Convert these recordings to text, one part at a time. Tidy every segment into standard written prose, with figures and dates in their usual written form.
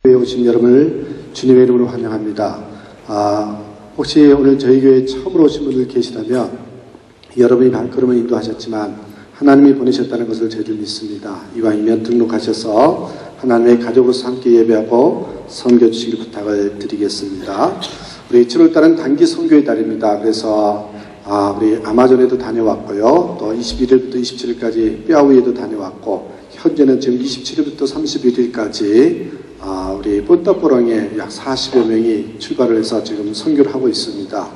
교회에 오신 여러분을 주님의 이름으로 환영합니다. 혹시 오늘 저희 교회에 처음으로 오신 분들 계시다면 여러분이 발걸음을 인도하셨지만 하나님이 보내셨다는 것을 저희들 믿습니다. 이왕이면 등록하셔서 하나님의 가족으로서 함께 예배하고 섬겨주시길 부탁을 드리겠습니다. 우리 7월달은 단기 선교의 달입니다. 그래서 우리 아마존에도 다녀왔고요. 또 21일부터 27일까지 뼈아우에도 다녀왔고, 현재는 지금 27일부터 31일까지 우리 뽀따뽀랑에 약 40여 명이 출발을 해서 지금 선교를 하고 있습니다.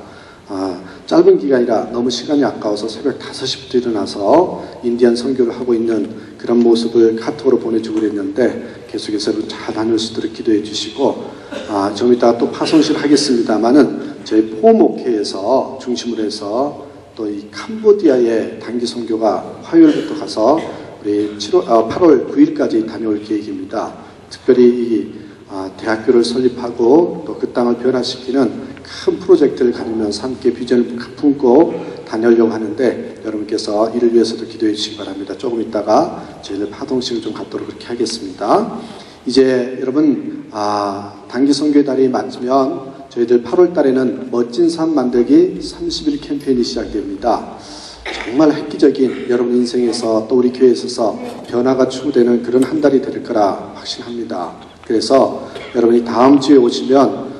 짧은 기간이라 너무 시간이 아까워서 새벽 5시부터 일어나서 인디안 선교를 하고 있는 그런 모습을 카톡으로 보내주고 그랬는데 계속해서 잘 다닐 수 있도록 기도해 주시고, 좀 이따 또 파송실 하겠습니다만은 저희 포목회에서 중심으로 해서 또 이 캄보디아의 단기 선교가 화요일부터 가서 우리 8월 9일까지 다녀올 계획입니다. 특별히 이 대학교를 설립하고 또 그 땅을 변화시키는 큰 프로젝트를 가지면서 함께 비전을 품고 다녀오려고 하는데 여러분께서 이를 위해서도 기도해 주시기 바랍니다. 조금 있다가 저희들 파동식을 좀 갖도록 그렇게 하겠습니다. 이제 여러분 단기 선교의 달이 맞으면 저희들 8월 달에는 멋진 삶 만들기 30일 캠페인이 시작됩니다. 정말 획기적인 여러분 인생에서 또 우리 교회에 있어서 변화가 추구되는 그런 한 달이 될 거라 확신합니다. 그래서 여러분이 다음 주에 오시면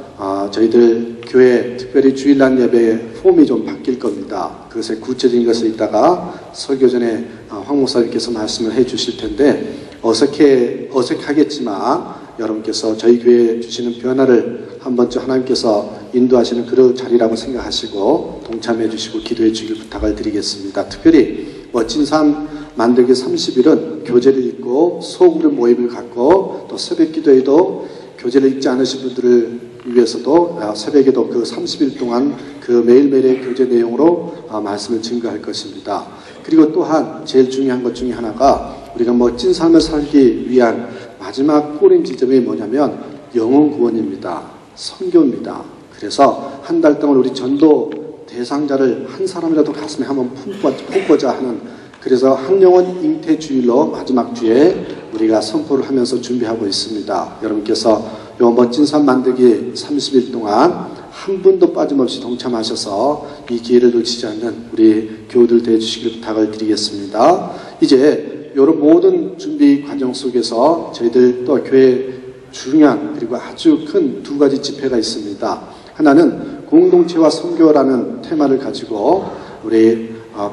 저희들 교회 특별히 주일날 예배 폼이 좀 바뀔 겁니다. 그것의 구체적인 것을 이따가 설교 전에 황 목사님께서 말씀을 해 주실 텐데 어색하겠지만 여러분께서 저희 교회에 주시는 변화를 한 번쯤 하나님께서 인도하시는 그런 자리라고 생각하시고 동참해 주시고 기도해 주길 부탁을 드리겠습니다. 특별히 멋진 삶 만들기 30일은 교제를 읽고 소그룹 모임을 갖고 또 새벽 기도에도 교제를 읽지 않으신 분들을 위해서도 새벽에도 그 30일 동안 그 매일매일의 교제 내용으로 말씀을 증거할 것입니다. 그리고 또한 제일 중요한 것 중에 하나가 우리가 멋진 삶을 살기 위한 마지막 꼬린 지점이 뭐냐면 영혼 구원입니다. 선교입니다. 그래서 한 달 동안 우리 전도 대상자를 한 사람이라도 가슴에 한번 품고자 하는, 그래서 한 영혼 잉태 주일로 마지막 주에 우리가 선포를 하면서 준비하고 있습니다. 여러분께서 이 멋진 삶 만들기 30일 동안 한 분도 빠짐없이 동참하셔서 이 기회를 놓치지 않는 우리 교우들 되어주시길 부탁을 드리겠습니다. 이제 이런 모든 준비 과정 속에서 저희들 또 교회 중요한 그리고 아주 큰 두 가지 집회가 있습니다. 하나는 공동체와 선교라는 테마를 가지고 우리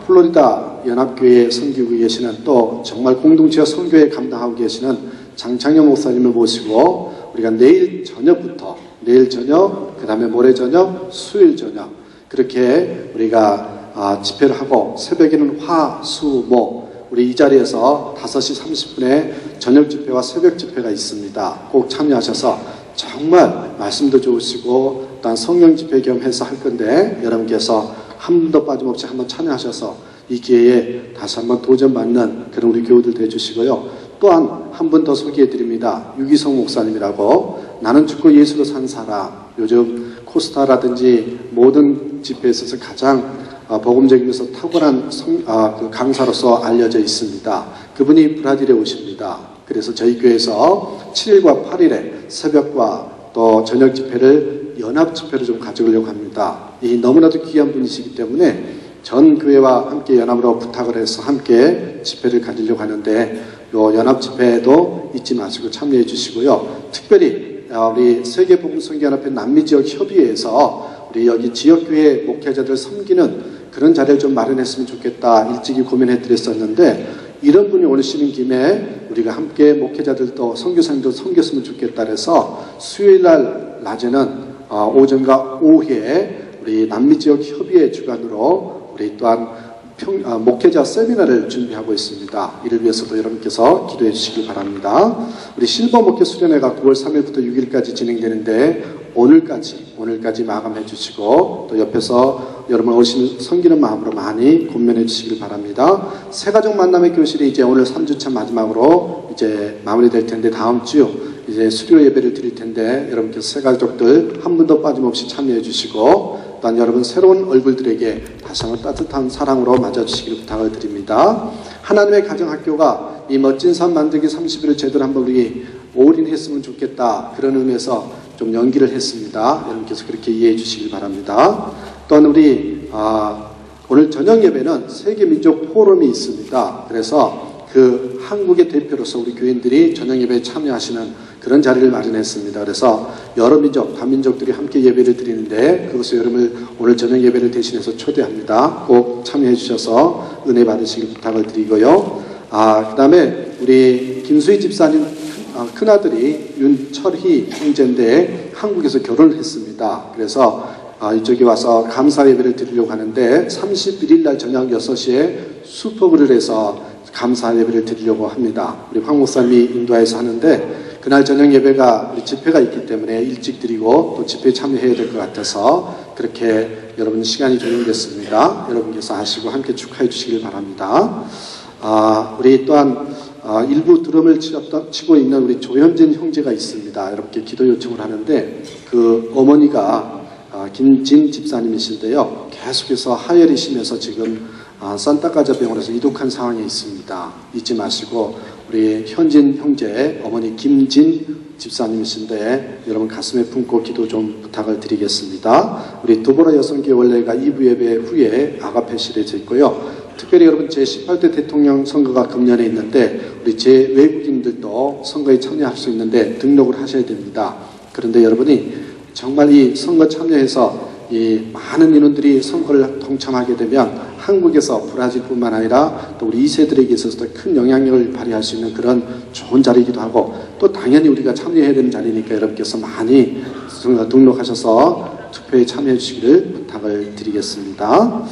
플로리다 연합교회 섬기고 계시는 또 정말 공동체와 선교에 감당하고 계시는 장창현 목사님을 모시고 우리가 내일 저녁부터, 내일 저녁, 그 다음에 모레 저녁, 수요일 저녁 그렇게 우리가 집회를 하고 새벽에는 화, 수, 목 우리 이 자리에서 5시 30분에 저녁 집회와 새벽 집회가 있습니다. 꼭 참여하셔서 정말 말씀도 좋으시고 또한 성령 집회 겸해서 할 건데 여러분께서 한 분도 빠짐없이 한번 참여하셔서 이 기회에 다시 한번 도전받는 그런 우리 교우들 되어주시고요. 또한 한 분 더 소개해드립니다. 유기성 목사님이라고 나는 죽고 예수로 산 사람, 요즘 코스타라든지 모든 집회에 있어서 가장 복음적이면서 탁월한 그 강사로서 알려져 있습니다. 그분이 브라질에 오십니다. 그래서 저희 교회에서 7일과 8일에 새벽과 또 저녁 집회를 연합 집회로 좀 가져오려고 합니다. 이 너무나도 귀한 분이시기 때문에 전 교회와 함께 연합으로 부탁을 해서 함께 집회를 가지려고 하는데 요 연합 집회에도 잊지 마시고 참여해 주시고요. 특별히 우리 세계복음선교연합회 남미지역 협의회에서 우리 여기 지역교회 목회자들 섬기는 그런 자리를 좀 마련했으면 좋겠다 일찍이 고민해 드렸었는데 이런 분이 오시는 김에 우리가 함께 목회자들도 선교사님도 섬겼으면 좋겠다 그래서 수요일날 낮에는 오전과 오후에 우리 남미지역 협의회 주관으로 우리 또한 목회자 세미나를 준비하고 있습니다. 이를 위해서도 여러분께서 기도해 주시기 바랍니다. 우리 실버 목회 수련회가 9월 3일부터 6일까지 진행되는데 오늘까지 마감해 주시고 또 옆에서 여러분 오시는 섬기는 마음으로 많이 권면해 주시길 바랍니다. 새가족 만남의 교실이 이제 오늘 3주차 마지막으로 이제 마무리될 텐데 다음 주 이제 수료 예배를 드릴 텐데 여러분께서 새가족들 한 분도 빠짐없이 참여해 주시고 또한 여러분 새로운 얼굴들에게 다시 한번 따뜻한 사랑으로 맞아주시기를 부탁을 드립니다. 하나님의 가정학교가 이 멋진 삶 만들기 30일을 제대로 한번 우리 올인했으면 좋겠다, 그런 의미에서 좀 연기를 했습니다. 여러분께서 그렇게 이해해 주시길 바랍니다. 또한 우리 오늘 저녁 예배는 세계민족 포럼이 있습니다. 그래서 그 한국의 대표로서 우리 교인들이 저녁 예배에 참여하시는 그런 자리를 마련했습니다. 그래서 여러 민족, 다민족들이 함께 예배를 드리는데 그것을 여러분을 오늘 저녁 예배를 대신해서 초대합니다. 꼭 참여해 주셔서 은혜 받으시길 부탁을 드리고요. 그 다음에 우리 김수희 집사님 큰아들이 윤철희 형제인데 한국에서 결혼을 했습니다. 그래서 이쪽에 와서 감사 예배를 드리려고 하는데 31일 날 저녁 6시에 슈퍼그를 해서 감사 예배를 드리려고 합니다. 우리 황 목사님이 인도하여서 하는데 그날 저녁 예배가 우리 집회가 있기 때문에 일찍 드리고 또 집회에 참여해야 될 것 같아서 그렇게 여러분 시간이 조정됐습니다. 여러분께서 하시고 함께 축하해 주시길 바랍니다. 우리 또한 일부 드럼을 치고 있는 우리 조현진 형제가 있습니다. 여러분께 기도 요청을 하는데 그 어머니가 김진 집사님이신데요. 계속해서 하혈이 심해서 지금 산타카자 병원에서 이독한 상황에 있습니다. 잊지 마시고 우리 현진 형제 어머니 김진 집사님이신데 여러분 가슴에 품고 기도 좀 부탁을 드리겠습니다. 우리 도보라 여성교회 원래가 2부 예배 후에 아가페실에 있고요. 특별히 여러분 제18대 대통령 선거가 금년에 있는데 우리 외국인들도 선거에 참여할 수 있는데 등록을 하셔야 됩니다. 그런데 여러분이 정말 이 선거 참여해서 이 많은 인원들이 선거를 동참하게 되면 한국에서 브라질뿐만 아니라 또 우리 2세들에게 있어서도 큰 영향력을 발휘할 수 있는 그런 좋은 자리이기도 하고 또 당연히 우리가 참여해야 되는 자리니까 여러분께서 많이 등록하셔서 투표에 참여해 주시기를 부탁을 드리겠습니다.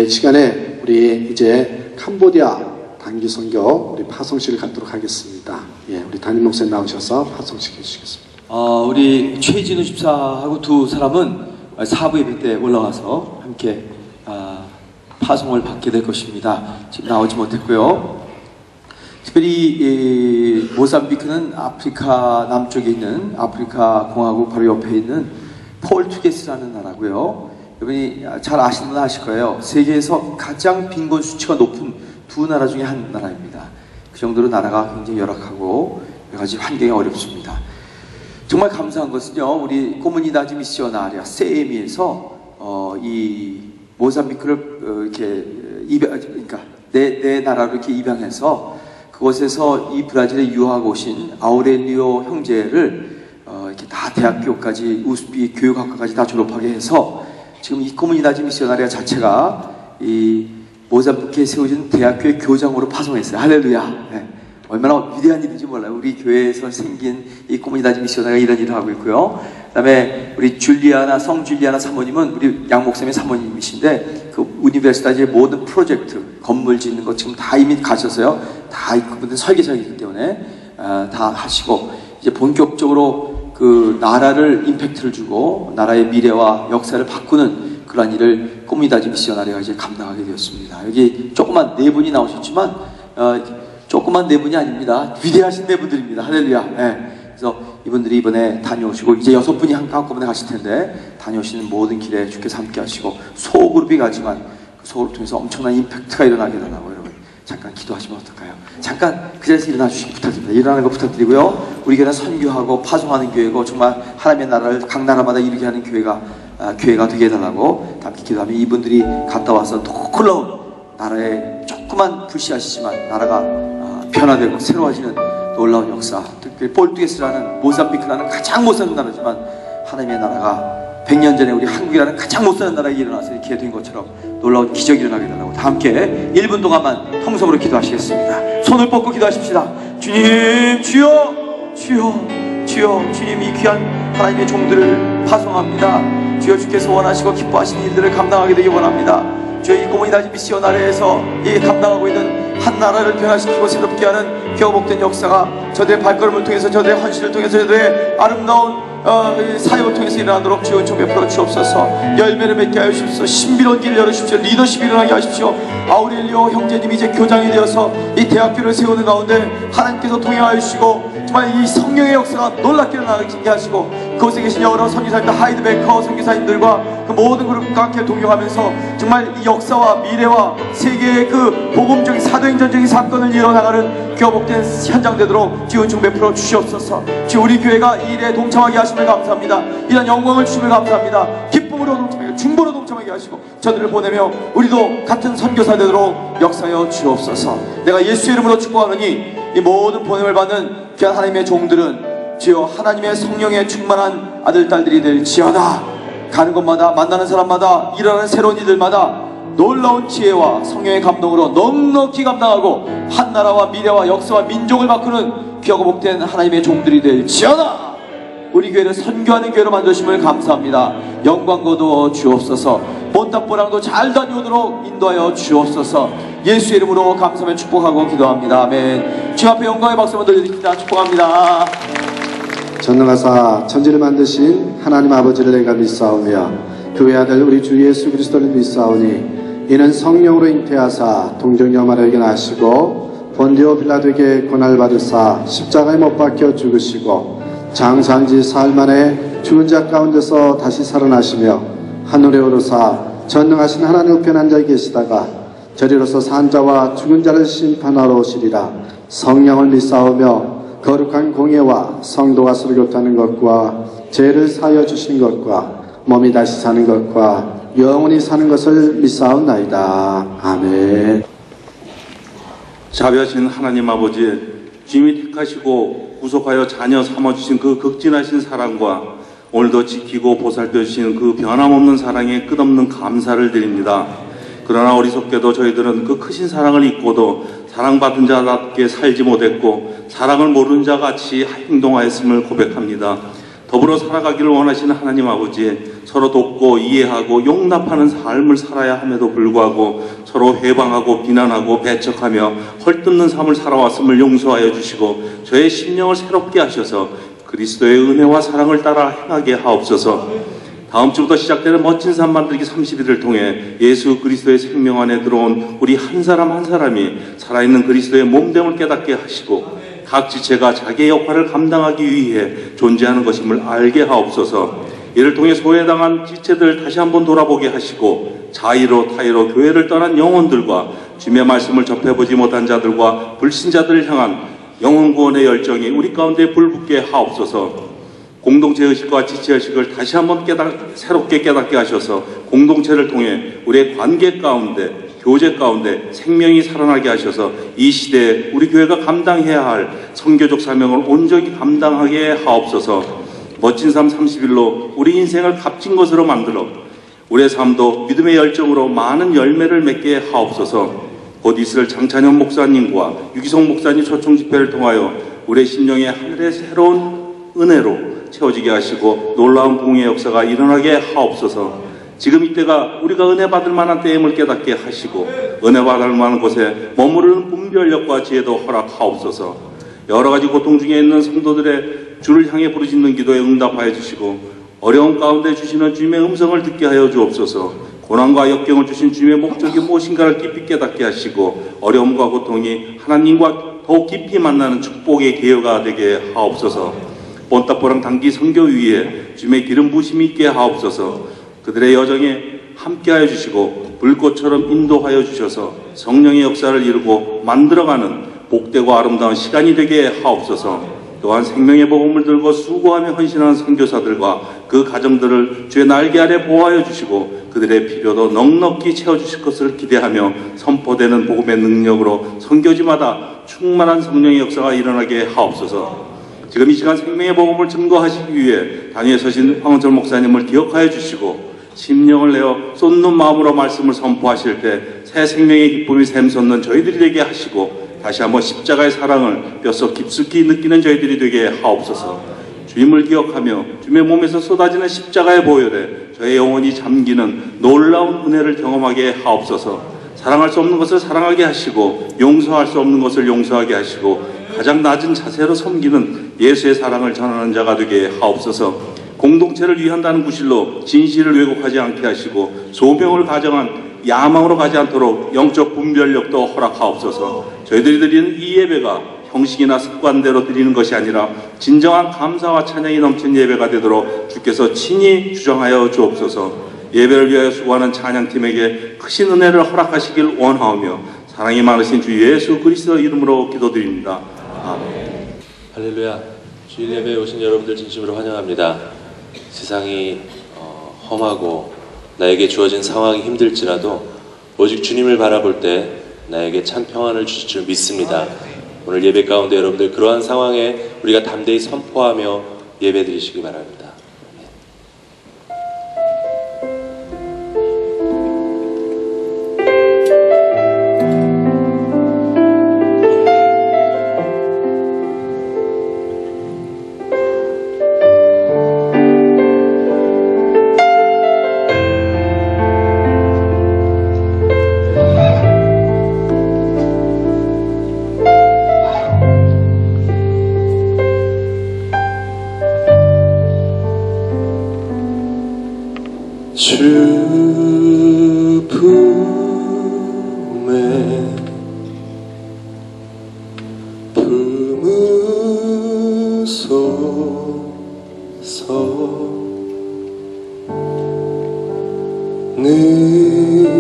시간에 우리 이제 캄보디아 단기 선교 우리 파송식을 갖도록 하겠습니다. 우리 담임 목사님 나오셔서 파송식 해주시겠습니다. 우리 최진우 집사하고 두 사람은 사부 예배 때 올라와서 함께 파송을 받게 될 것입니다. 지금 나오지 못했고요. 특별히 모잠비크는 아프리카 남쪽에 있는 아프리카 공화국 바로 옆에 있는 포르투게스라는 나라고요. 여러분이 잘 아시는 분 아실 거예요. 세계에서 가장 빈곤 수치가 높은 두 나라 중에 한 나라입니다. 그 정도로 나라가 굉장히 열악하고 여러 가지 환경이 어렵습니다. 정말 감사한 것은요, 우리 코무니다드 미시오나리아 세미에서 이 모잠비크를 이렇게 그러니까 내 나라로 이렇게 입양해서 그곳에서 이 브라질에 유학하고 오신 아우렐리오 형제를 이렇게 다 대학교까지 우스비 교육학과까지 다 졸업하게 해서 지금 이 코무니다드 미시오나리아 자체가 이 모잠비크에 세워진 대학교의 교장으로 파송했어요. 할렐루야. 얼마나 위대한 일인지 몰라요. 우리 교회에서 생긴 이 코무니다드 미시오나리아가 이런 일을 하고 있고요. 그 다음에 우리 성 줄리아나 사모님은 우리 양 목사님의 사모님이신데 그 우니버시티의 모든 프로젝트, 건물 짓는 거 지금 다 이미 가셔서요. 다 그분들 설계자이기 때문에 다 하시고 이제 본격적으로 그 나라를 임팩트를 주고 나라의 미래와 역사를 바꾸는 그러한 일을 코무니다드 미시오나리아가 이제 감당하게 되었습니다. 여기 조그만 네 분이 나오셨지만 조그만 네 분이 아닙니다. 위대하신 네 분들입니다. 할렐루야. 그래서 이분들이 이번에 다녀오시고 이제 6분이 한꺼번에 가실 텐데 다녀오시는 모든 길에 주께서 함께 하시고 소그룹이 가지만 그 소그룹 통해서 엄청난 임팩트가 일어나게 되라고 여러분 잠깐 기도하시면 어떨까요? 잠깐 그 자리에서 일어나 주시기 부탁드립니다. 일어나는 거 부탁드리고요. 우리 교회는 선교하고 파송하는 교회고 정말 하나님의 나라를 각 나라마다 이루게 하는 교회가 되게 해달라고 함께 기도하면 이분들이 갔다 와서 놀라운 나라에 조그만 불씨하시지만 나라가 변화되고 새로워지는 놀라운 역사, 특별히 포르투게스라는 모잠비크라는 가장 못 사는 나라지만 하나님의 나라가 100년 전에 우리 한국이라는 가장 못 사는 나라에 일어나서 이렇게 된 것처럼 놀라운 기적이 일어나게 되라고 다 함께 1분 동안만 통성으로 기도하시겠습니다. 손을 뻗고 기도하십시다. 주님, 주여, 주여, 주여, 주님 이 귀한 하나님의 종들을 파송합니다. 주여 주께서 원하시고 기뻐하시는 일들을 감당하게 되기 원합니다. 주여 이 코무니다드 미시오나리아에서 이 감당하고 있는 한 나라를 변화시키고 새롭게 하는 교복된 역사가 저들의 발걸음을 통해서 저들의 헌신을 통해서 저들의 아름다운 사역을 통해서 일어나도록 주여 좀 베풀어 주옵소서. 열매를 맺게 하여 주십시오. 신비로운 길을 열어주십시오. 리더십이 일어나게 하십시오. 아우렐리오 형제님이 이제 교장이 되어서 이 대학교를 세우는 가운데 하나님께서 동행하여 주시고 정말 이 성령의 역사가 놀랍게 일어나게 하시고, 그곳에 계신 여러 선교사님들, 하이드베커 선교사님들과 그 모든 그룹과 함께 동경하면서 정말 이 역사와 미래와 세계의 그 복음적인 사도행전적인 사건을 이뤄나가는 교복된 현장 되도록 주여 은총 베풀어 주시옵소서. 주여 우리 교회가 이 일에 동참하게 하심을 감사합니다. 이런 영광을 주심을 감사합니다. 기쁨으로 동참하게, 중보로 동참하게 하시고 저들을 보내며 우리도 같은 선교사 되도록 역사하여 주옵소서. 내가 예수의 이름으로 축복하노니 이 모든 보냄을 받는 귀한 하나님의 종들은 주여 하나님의 성령에 충만한 아들 딸들이 될지어다. 가는 곳마다 만나는 사람마다 일어나는 새로운 이들마다 놀라운 지혜와 성령의 감동으로 넉넉히 감당하고 한 나라와 미래와 역사와 민족을 바꾸는 귀하고 복된 하나님의 종들이 될지어다. 우리 교회를 선교하는 교회로 만드심을 감사합니다. 영광 거두어 주옵소서. 본땅보랑도 잘 다녀오도록 인도하여 주옵소서. 예수의 이름으로 감사하며 축복하고 기도합니다. 아멘. 주 앞에 영광의 박수 한번 돌려드립니다. 축복합니다. 전능하사 천지를 만드신 하나님 아버지를 내가 믿사오며 그 외아들 우리 주 예수 그리스도를 믿사오니 이는 성령으로 잉태하사 동정녀 마리아에게 나시고 본디오 빌라도에게 고난을 받으사 십자가에 못 박혀 죽으시고 장사한지 사흘 만에 죽은 자 가운데서 다시 살아나시며 하늘에 오르사 전능하신 하나님 우편 앉아 계시다가 저리로서 산 자와 죽은 자를 심판하러 오시리라. 성령을 믿사오며 거룩한 공예와 성도가 설교하는 것과 죄를 사하여 주신 것과 몸이 다시 사는 것과 영원히 사는 것을 믿사옵나이다. 아멘. 자비하신 하나님 아버지, 주님이 택하시고 구속하여 자녀 삼아주신 그 극진하신 사랑과 오늘도 지키고 보살펴 주시는 그 변함없는 사랑에 끝없는 감사를 드립니다. 그러나 어리석게도 저희들은 그 크신 사랑을 잊고도 사랑받은 자답게 살지 못했고 사랑을 모르는 자같이 행동하였음을 고백합니다. 더불어 살아가기를 원하시는 하나님 아버지, 서로 돕고 이해하고 용납하는 삶을 살아야 함에도 불구하고 서로 회방하고 비난하고 배척하며 헐뜯는 삶을 살아왔음을 용서하여 주시고 저의 심령을 새롭게 하셔서 그리스도의 은혜와 사랑을 따라 행하게 하옵소서. 다음 주부터 시작되는 멋진 삶 만들기 30일을 통해 예수 그리스도의 생명 안에 들어온 우리 한 사람 한 사람이 살아있는 그리스도의 몸됨을 깨닫게 하시고 각 지체가 자기의 역할을 감당하기 위해 존재하는 것임을 알게 하옵소서. 이를 통해 소외당한 지체들 다시 한번 돌아보게 하시고 자의로 타의로 교회를 떠난 영혼들과 주님의 말씀을 접해보지 못한 자들과 불신자들을 향한 영혼 구원의 열정이 우리 가운데 불붙게 하옵소서. 공동체 의식과 지체 의식을 다시 한번 새롭게 깨닫게 하셔서 공동체를 통해 우리의 관계 가운데 교제 가운데 생명이 살아나게 하셔서 이 시대에 우리 교회가 감당해야 할 선교적 사명을 온전히 감당하게 하옵소서. 멋진 삶 30일로 우리 인생을 값진 것으로 만들어 우리의 삶도 믿음의 열정으로 많은 열매를 맺게 하옵소서. 곧 있을 장찬현 목사님과 유기성 목사님 초청 집회를 통하여 우리의 심령에 하늘의 새로운 은혜로 채워지게 하시고 놀라운 부흥의 역사가 일어나게 하옵소서. 지금 이때가 우리가 은혜 받을 만한 때임을 깨닫게 하시고 은혜 받을 만한 곳에 머무르는 분별력과 지혜도 허락하옵소서. 여러 가지 고통 중에 있는 성도들의 주를 향해 부르짖는 기도에 응답하여 주시고 어려운 가운데 주시는 주님의 음성을 듣게 하여 주옵소서. 고난과 역경을 주신 주님의 목적이 무엇인가를 깊이 깨닫게 하시고 어려움과 고통이 하나님과 더욱 깊이 만나는 축복의 기회가 되게 하옵소서. 본따보랑 단기 선교 위에 주님의 기름 부심이 있게 하옵소서. 그들의 여정에 함께하여 주시고 불꽃처럼 인도하여 주셔서 성령의 역사를 이루고 만들어가는 복되고 아름다운 시간이 되게 하옵소서. 또한 생명의 복음을 들고 수고하며 헌신하는 선교사들과 그 가정들을 주의 날개 아래 보호하여 주시고 그들의 필요도 넉넉히 채워주실 것을 기대하며 선포되는 복음의 능력으로 선교지마다 충만한 성령의 역사가 일어나게 하옵소서. 지금 이 시간 생명의 복음을 증거하시기 위해 단위에 서신 황원철 목사님을 기억하여 주시고 심령을 내어 쏟는 마음으로 말씀을 선포하실 때 새 생명의 기쁨이 샘솟는 저희들이 되게 하시고 다시 한번 십자가의 사랑을 뼛속 깊숙이 느끼는 저희들이 되게 하옵소서. 주님을 기억하며 주님의 몸에서 쏟아지는 십자가의 보혈에 저의 영혼이 잠기는 놀라운 은혜를 경험하게 하옵소서. 사랑할 수 없는 것을 사랑하게 하시고 용서할 수 없는 것을 용서하게 하시고 가장 낮은 자세로 섬기는 예수의 사랑을 전하는 자가 되게 하옵소서. 공동체를 위한다는 구실로 진실을 왜곡하지 않게 하시고 소명을 가정한 야망으로 가지 않도록 영적 분별력도 허락하옵소서. 저희들이 드리는 이 예배가 형식이나 습관대로 드리는 것이 아니라 진정한 감사와 찬양이 넘치는 예배가 되도록 주께서 친히 주정하여 주옵소서. 예배를 위하여 수고하는 찬양팀에게 크신 은혜를 허락하시길 원하오며 사랑이 많으신 주 예수 그리스도 이름으로 기도드립니다. 아멘. 할렐루야. 주일 예배에 오신 여러분들 진심으로 환영합니다. 세상이 험하고 나에게 주어진 상황이 힘들지라도 오직 주님을 바라볼 때 나에게 참 평안을 주실 줄 믿습니다. 오늘 예배 가운데 여러분들 그러한 상황에 우리가 담대히 선포하며 예배 드리시기 바랍니다. 주 품에 품으소서 능력에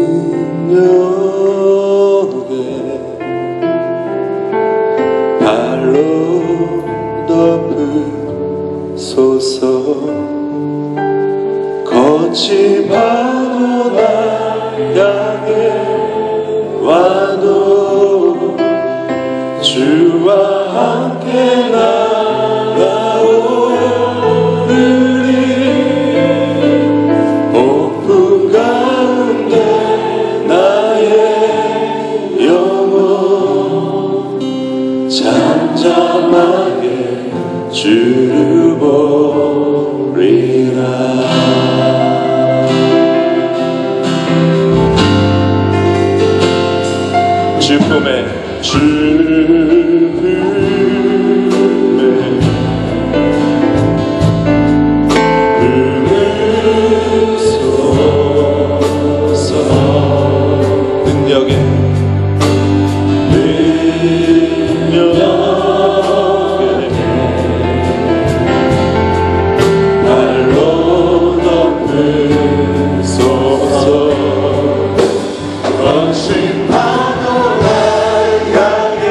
발로 덮으소서 거친 파도 나 향해 와도 주와 함께 나아오르리 폭풍 가운데 나의 영혼 잠잠하게 주를 보리라. 주 품에 품으소서 능력에 발로 덮으소서 거친 파도 날 향해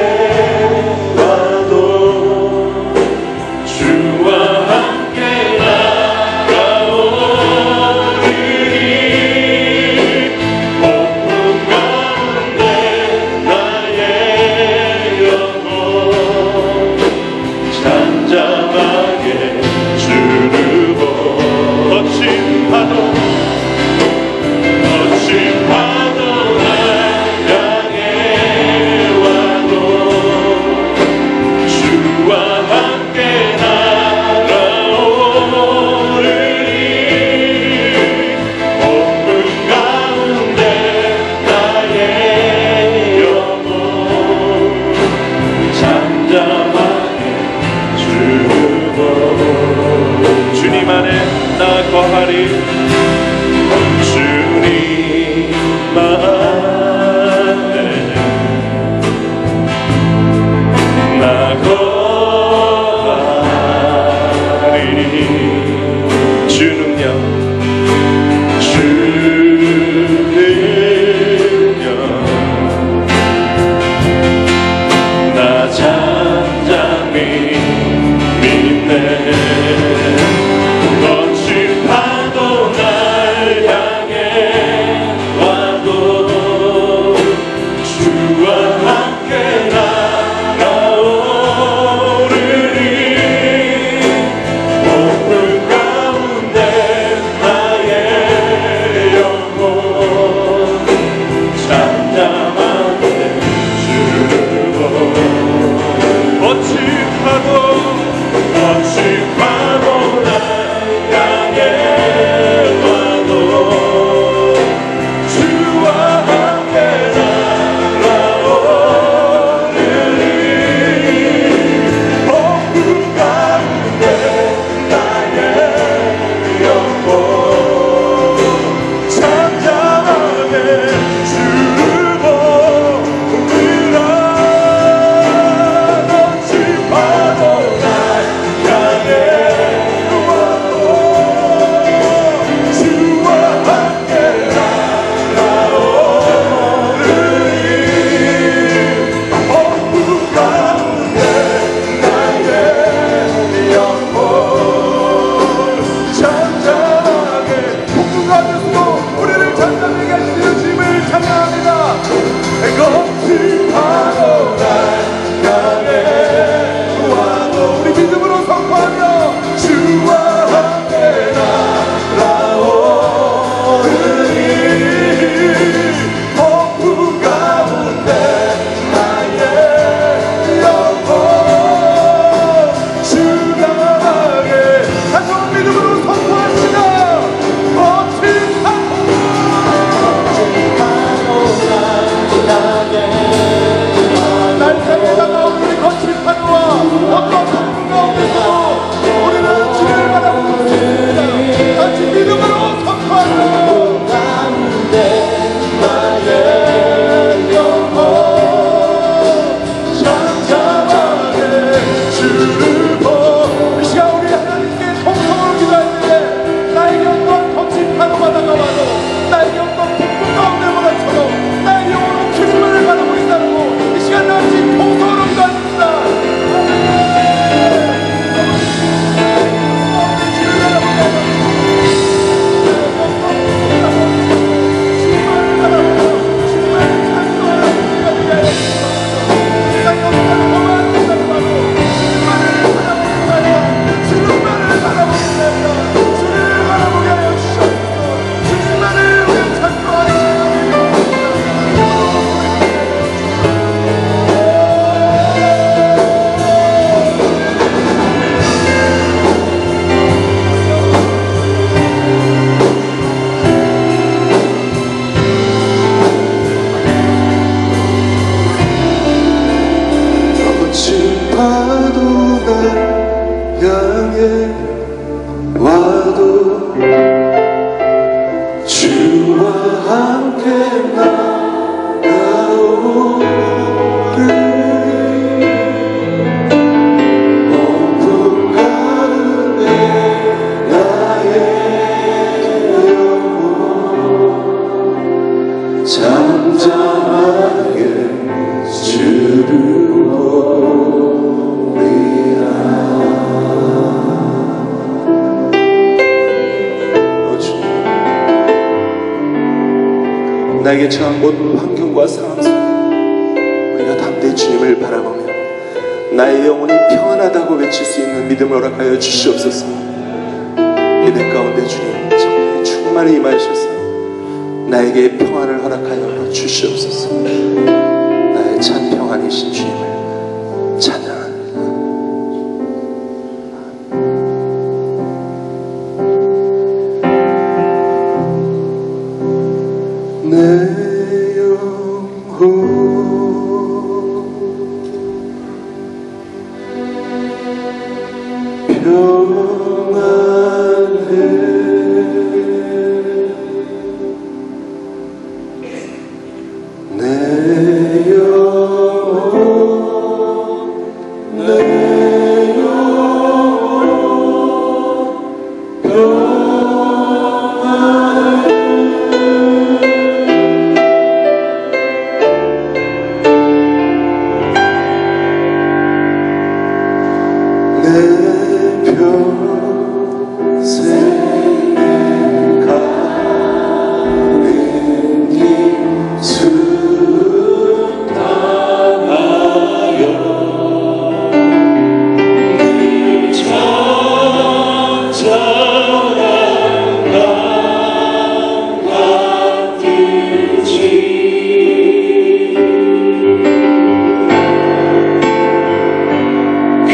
향해 와도 주와 함께 나가오리 어둠 가운데 나의 영혼 잠잠하게 주를 보리라. 나에게 처한 모든 환경과 상황 속에 우리가 담대히 주님을 바라보며 나의 영혼이 평안하다고 외칠 수 있는 믿음을 허락하여 주시옵소서. 이들 가운데 주님 정말 충만히 임하셔서 나에게 평안을 허락하여 주시옵소서. 나의 참 평안이신 주님을 찬양합니다. 내 영혼 평안해 내 영혼 내 영혼 평안해 내 평생에 가는 길 순탄하여 늘 찾아간 강 같을지 그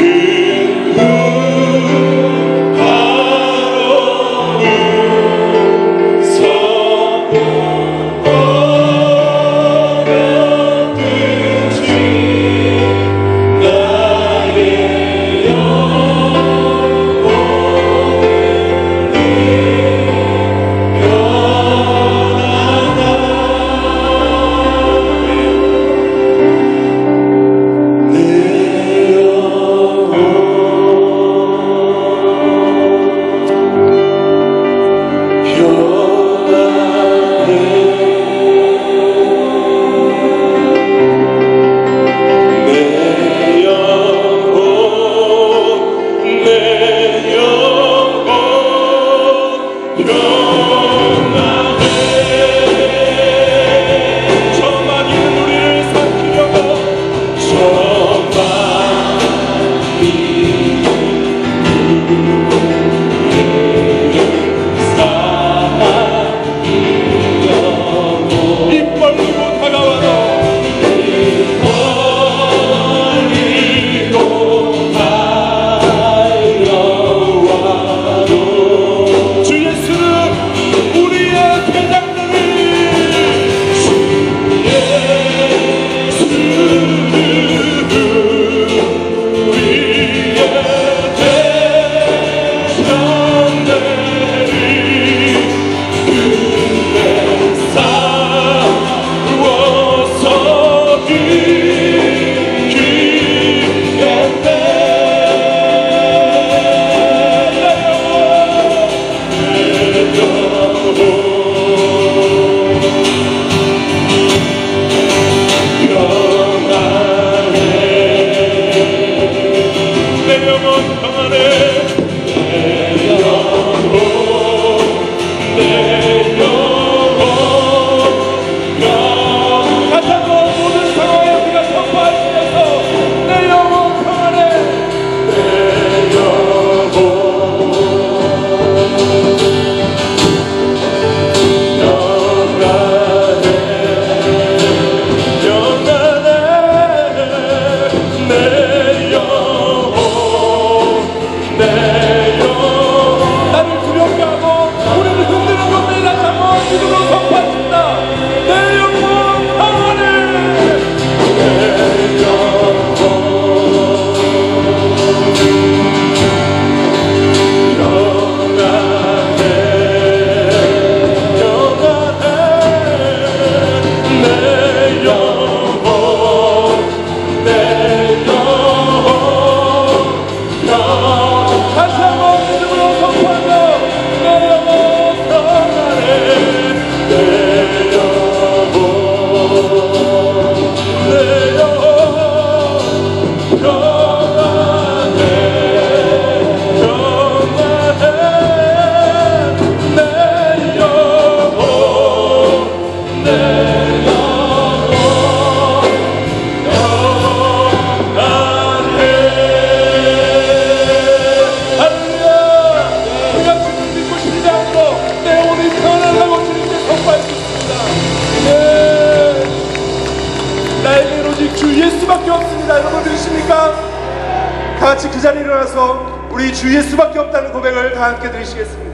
믿습니까? 다 같이 그 자리에 일어나서 우리 주 예수밖에 없다는 고백을 다 함께 드리시겠습니다.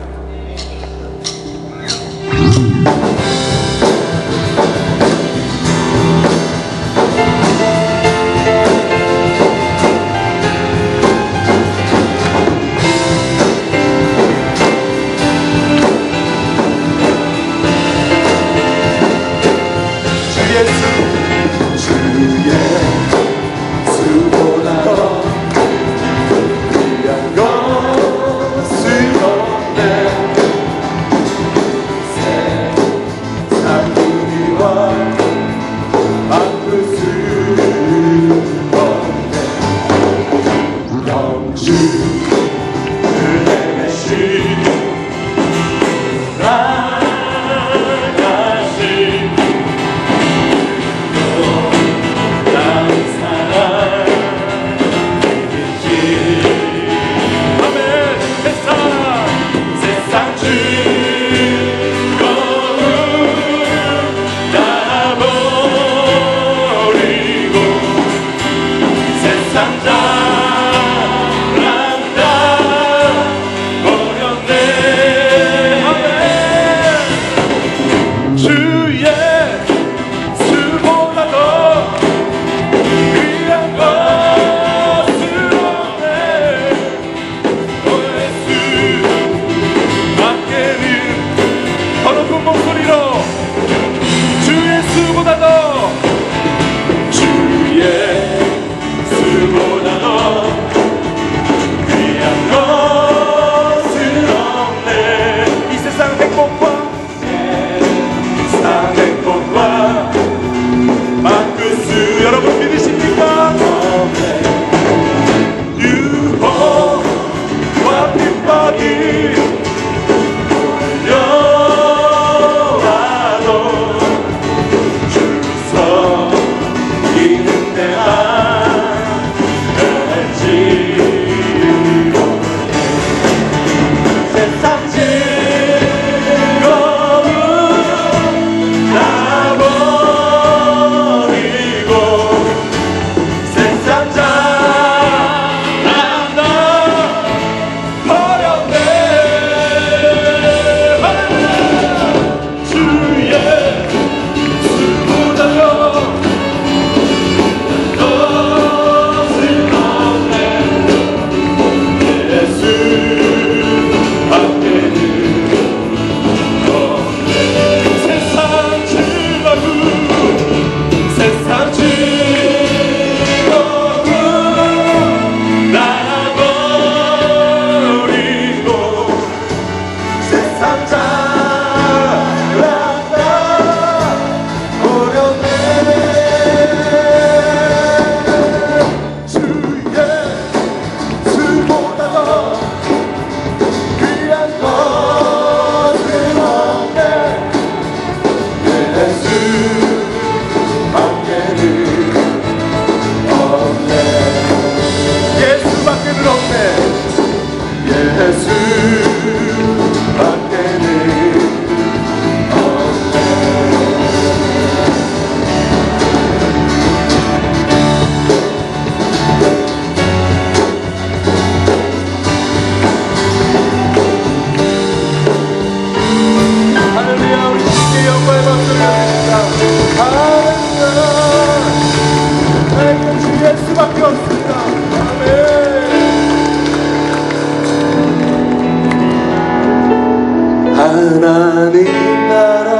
하나님 나라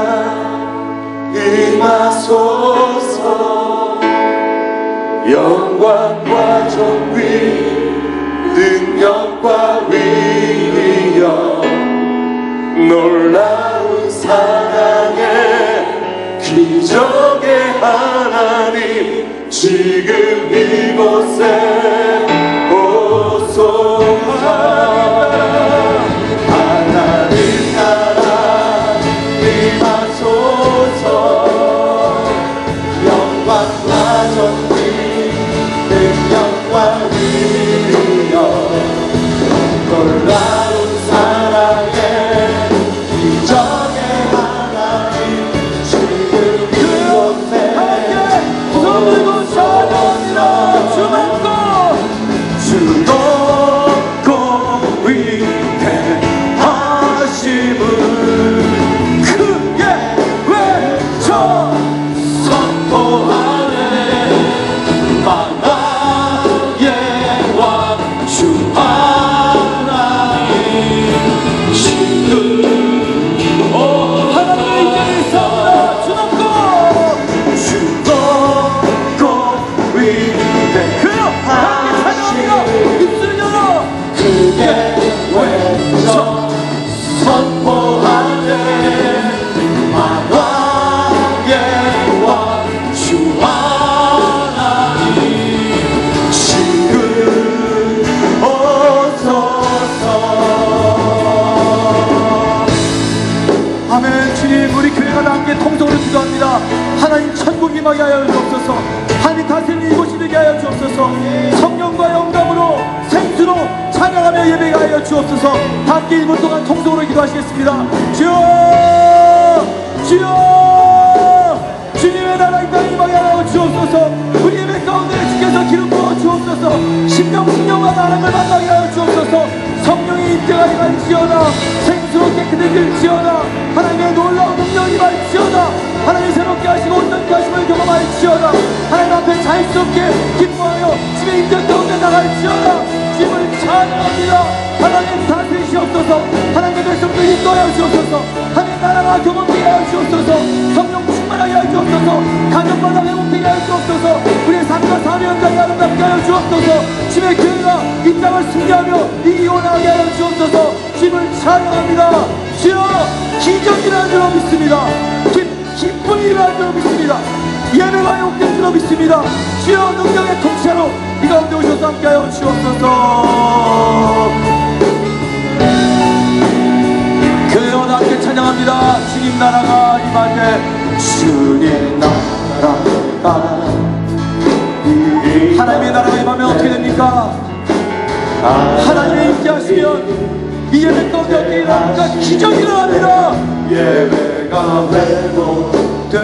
임하소서. 영광과 존귀 능력과 위력 놀라운 사랑의 기적의 하나님 지금 이곳에 오소서. 하나님 나라 임하소서. 영광과 존귀 능력과 위력 놀라운 사랑의 기적의 하나님 지금 이곳에 오소서. 하나님의 예배가 하여 주옵소서. 함께 1분 동안 통성으로 기도하시겠습니다. 주여, 주여, 주님의 나라 이 땅에 임하게 하여 주옵소서. 우리 예배 가운데 주께서 기름 부어 주옵소서. 심령과 하나님을 만나게 하여 주옵소서. 성령이 입증하게 할지어다. 생수로 깨끗해질지어다. 하나님의 놀라운 능력이 말지어다. 하나님이 새롭게 하시고 온전케 하심을 경험할지어다. 하나님 앞에 자유스럽게 기뻐하여 주의 인정 가운데 나갈지어다. 주님을 찬양합니다. 하나님 다스리시옵소서. 하나님의 백성들 인도하여 주옵소서. 하나님 나라가 경험되게 하여 주옵소서. 성령 충만하게 하여 주옵소서. 가정마다 회복되게 하여 주옵소서. 우리의 삶과 삶의 현장이 아름답게 하여 주옵소서. 주의 교회가 이 땅을 승리하며 이기 원하게 하여 주옵소서. 주님을 찬양합니다. 주여, 기적이 일어난 줄로 믿습니다. 기쁨이 일어난 줄로 믿습니다. 예배가 회복된 줄로 믿습니다. 주여, 능력의 통치하로 이 가운데 오셔서 함께하여 주옵소서. 교회와 함께 찬양합니다. 주님 나라가 임할 때, 주님 나라가, 하나님의 나라가 임하면 어떻게 됩니까? 하나님의 임재 하시면 이 예배 가운데 어떻게 일어납니까? 기적이 일어납니다. 예배가 회복되며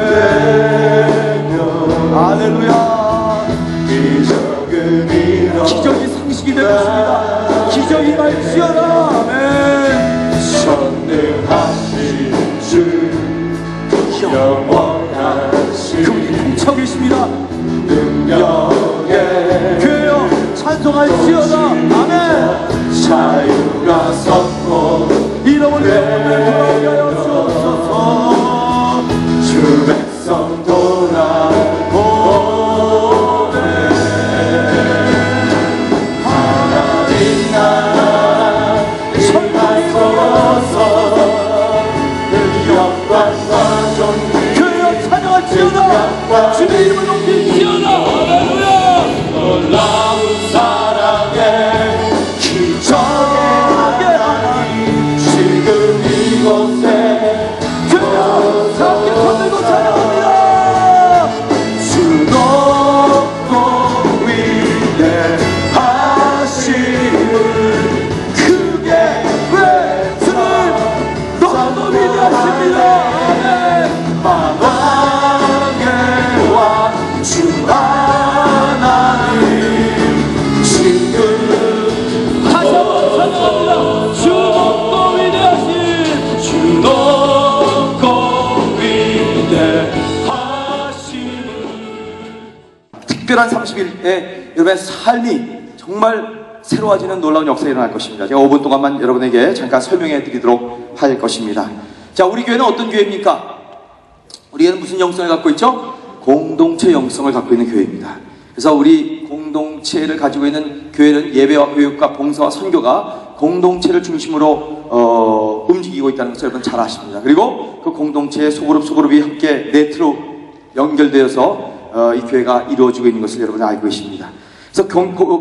할렐루야. 기적은 일어나 기적이 상식이 되겠습니다. 기적이 말지어라. 아멘. 전능하신 주 영원하신 그분이 통치하고 계십니다. 능력의 교회여 찬송할지어다. 아멘. 자유가 섰고 이름을 돌아오게 하여 주옵소서. 주 백성 돌아오네. 하나님 나라 임하소서. 영광과 존귀 교회여 찬양할지어다. 주의 이름을 높일지어다. 할렐루야. 놀라운 사랑의 기적의 하나님 지금 이곳에 교회여 함께 손들고 찬양합니다. 주 높고 위대하심을 크게 외치는 너무 위대하십니다. 아멘. 만왕의 왕 주 하나님 지금 다시 한번 찬양합니다. 주 높고 위대하신 주 높고 위대하심을 특별한 30일에 여러분의 삶이 정말 새로워지는 놀라운 역사가 일어날 것입니다. 제가 5분 동안만 여러분에게 잠깐 설명해 드리도록 할 것입니다. 자, 우리 교회는 어떤 교회입니까? 우리 교회는 무슨 영성을 갖고 있죠? 공동체 영성을 갖고 있는 교회입니다. 그래서 우리 공동체를 가지고 있는 교회는 예배와 교육과 봉사와 선교가 공동체를 중심으로 움직이고 있다는 것을 여러분 잘 아십니다. 그리고 그 공동체의 소그룹이 함께 네트로 연결되어서 이 교회가 이루어지고 있는 것을 여러분이 알고 계십니다. 그래서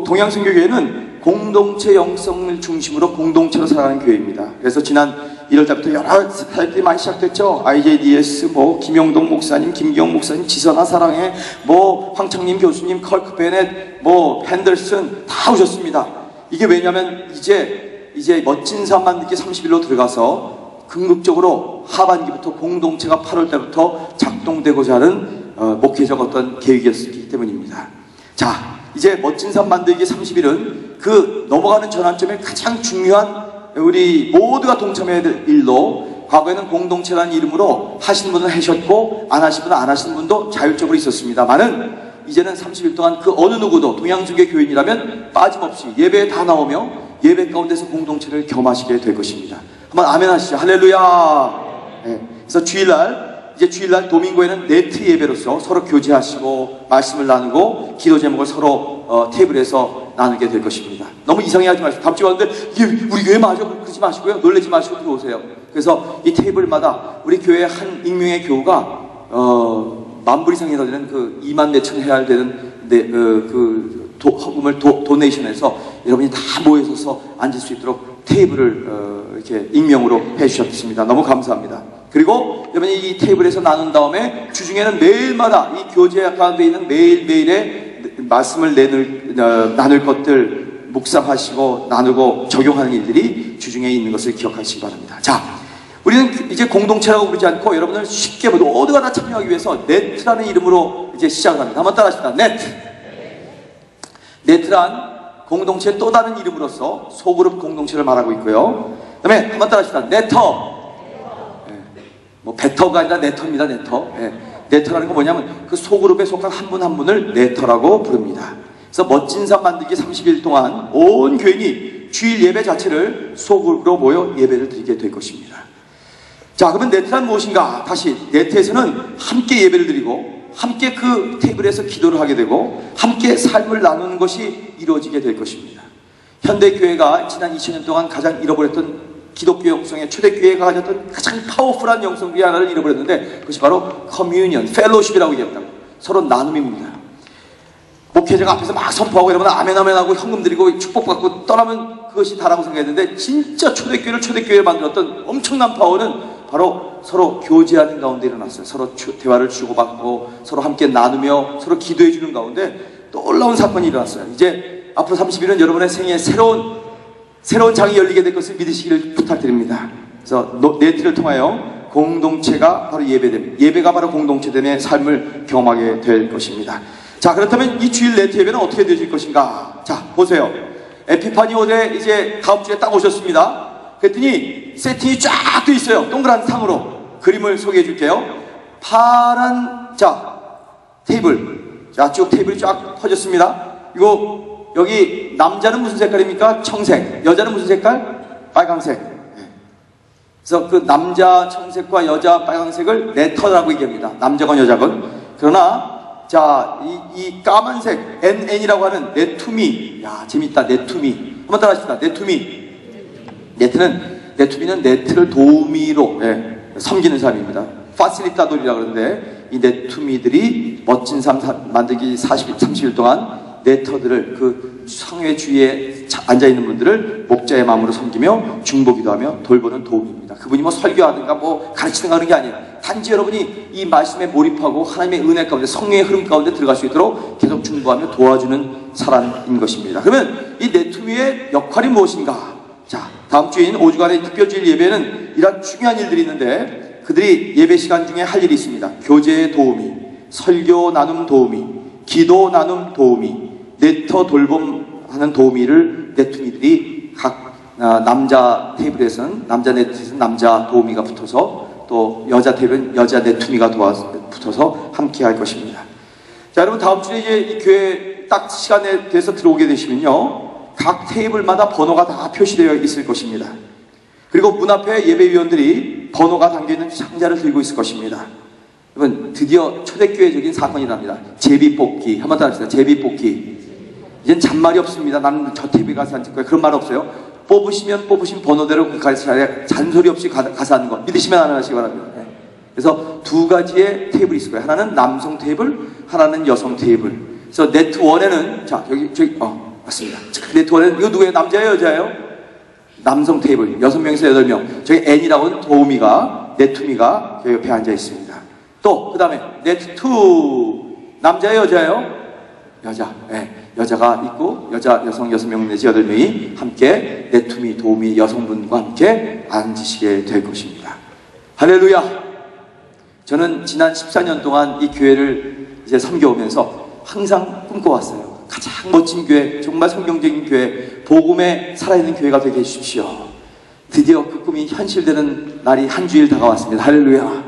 동양선교교회는 공동체 영성을 중심으로 공동체로 살아가는 교회입니다. 그래서 지난 1월달부터 여러 스타일들이 많이 시작됐죠. IJDS, 김영동 목사님, 김기영 목사님, 지선아 사랑해, 황창림 교수님, 컬크 베넷, 핸들슨 다 오셨습니다. 이게 왜냐면 이제 멋진 삶 만들기 30일로 들어가서 궁극적으로 하반기부터 공동체가 8월달부터 작동되고자 하는 목회적 어떤 계획이었기 때문입니다. 자, 이제 멋진 삶 만들기 30일은 그 넘어가는 전환점에 가장 중요한 우리 모두가 동참해야 될 일로, 과거에는 공동체라는 이름으로 하신 분은 하셨고 안 하신 분은 안 하신 분도 자율적으로 있었습니다만은 이제는 30일 동안 그 어느 누구도 동양중계 교인이라면 빠짐없이 예배에 다 나오며 예배 가운데서 공동체를 겸하시게 될 것입니다. 한번 아멘 하시죠. 할렐루야. 네. 그래서 주일날 도밍고에는 네트 예배로서 서로 교제하시고 말씀을 나누고 기도 제목을 서로 테이블에서 나누게 될 것입니다. 너무 이상해하지 마시고, 다음 주에 왔는데 이게 우리 교회 맞아? 그러지 마시고요. 놀라지 마시고 들어오세요. 그래서 이 테이블마다 우리 교회 한 익명의 교우가 10,000불 이상이 되는 그 24,000 해야 되는 헌금을 도네이션해서 여러분이 다 모여서 앉을 수 있도록 테이블을 이렇게 익명으로 해주셨습니다. 너무 감사합니다. 그리고 여러분이 이 테이블에서 나눈 다음에 주중에는 매일마다 이 교제 가운데 있는 매일매일의 말씀을 나눌 것들 묵상하시고 나누고 적용하는 일들이 주중에 있는 것을 기억하시기 바랍니다. 자, 우리는 이제 공동체라고 부르지 않고 여러분을 쉽게 모두가 다 참여하기 위해서 네트라는 이름으로 이제 시작을 합니다. 한번 따라하십시다. 네트. 네트란 공동체의 또 다른 이름으로서 소그룹 공동체를 말하고 있고요. 그 다음에 한번 따라하십시다. 네터. 뭐 베터가 아니라 네터입니다. 네터. 네터라는 건 뭐냐면 그 소그룹에 속한 한 분 한 분을 네터라고 부릅니다. 그래서 멋진 삶 만들기 30일 동안 온 교인이 주일 예배 자체를 소그룹으로 모여 예배를 드리게 될 것입니다. 자, 그러면 네트란 무엇인가? 다시 네트에서는 함께 예배를 드리고 함께 그 테이블에서 기도를 하게 되고 함께 삶을 나누는 것이 이루어지게 될 것입니다. 현대교회가 지난 2000년 동안 가장 잃어버렸던 기독교 영성의 초대교회가 가졌던 가장 파워풀한 영성 중에 하나를 잃어버렸는데 그것이 바로 커뮤니언, 펠로십이라고 얘기합니다. 서로 나눔입니다. 목회자가 앞에서 막 선포하고 이러면 아멘 아멘 하고 현금 드리고 축복받고 떠나면 그것이 다라고 생각했는데 진짜 초대교회를 초대교회를 만들었던 엄청난 파워는 바로 서로 교제하는 가운데 일어났어요. 서로 대화를 주고받고 서로 함께 나누며 서로 기도해 주는 가운데 놀라운 사건이 일어났어요. 이제 앞으로 30일은 여러분의 생애에 새로운 장이 열리게 될 것을 믿으시기를 부탁드립니다. 그래서 네트를 통하여 공동체가 바로 예배됨, 예배가 바로 공동체됨의 삶을 경험하게 될 것입니다. 자, 그렇다면 이 주일 네트 예배는 어떻게 되실 것인가? 자, 보세요. 에피파니 오대 이제 다음 주에 딱 오셨습니다. 그랬더니 세팅이 쫙 돼 있어요. 동그란 상으로 그림을 소개해 줄게요. 파란 테이블, 자, 쭉 테이블이 쫙 퍼졌습니다. 이거 여기 남자는 무슨 색깔입니까? 청색. 여자는 무슨 색깔? 빨강색. 그래서 그 남자 청색과 여자 빨강색을 네터라고 얘기합니다. 남자건 여자건. 그러나 자, 이 까만색 NN이라고 하는 네투미. 야, 재밌다. 네투미. 한번 따라하십시다. 네투미. 네트미는 네트를 도우미로 섬기는 사람입니다. 파실리타돌이라고 그러는데 이 네투미들이 멋진 삶 만들기 30일 동안 네터들을 그 성회 주위에 앉아있는 분들을 목자의 마음으로 섬기며 중보기도 하며 돌보는 도움입니다. 그분이 뭐 설교하든가 뭐 가르치든가 하는 게 아니에요. 단지 여러분이 이 말씀에 몰입하고 하나님의 은혜 가운데 성령의 흐름 가운데 들어갈 수 있도록 계속 중보하며 도와주는 사람인 것입니다. 그러면 이 네투미의 역할이 무엇인가? 자, 다음 주인 5주간의 특별주일 예배는 이런 중요한 일들이 있는데 그들이 예배 시간 중에 할 일이 있습니다. 교제 도우미, 설교 나눔 도우미, 기도 나눔 도우미, 네터 돌봄하는 도우미를 네투미들이 각 남자 테이블에서는 남자 네트에서는 남자 도우미가 붙어서 또 여자 테이블은 여자 네투미가 붙어서 함께 할 것입니다. 자, 여러분 다음 주에 이제 이 교회 딱 시간에 대해서 들어오게 되시면요. 각 테이블마다 번호가 다 표시되어 있을 것입니다. 그리고 문 앞에 예배위원들이 번호가 담겨있는 상자를 들고 있을 것입니다. 여러분 드디어 초대교회적인 사건이 납니다. 제비뽑기. 한번 따라합시다. 제비뽑기. 이젠 잔말이 없습니다. 나는 저 테이블에 가서 앉을 거야. 그런 말 없어요. 뽑으시면 뽑으신 번호대로 그 자리에 잔소리 없이 가서 앉는 거 믿으시면 안 하시기 바랍니다. 그래서 두 가지의 테이블이 있을 거예요. 하나는 남성 테이블, 하나는 여성 테이블. 그래서 네트 1에는 자 저기 맞습니다. 네트 1에는 이거 누구예요? 남자예요? 여자예요? 남성 테이블 6명에서 8명. 저기 N이라고 하는 도우미가 네투미가 옆에 앉아 있습니다. 또 그 다음에 네트 2 남자예요? 여자예요? 여자. 여자가 있고 여성 6명 내지 8명이 함께 네투미 도우미 여성분과 함께 앉으시게 될 것입니다. 할렐루야. 저는 지난 14년 동안 이 교회를 이제 섬겨오면서 항상 꿈꿔왔어요. 가장 멋진 교회, 정말 성경적인 교회, 복음에 살아있는 교회가 되게 해주십시오. 드디어 그 꿈이 현실되는 날이 한 주일 다가왔습니다. 할렐루야.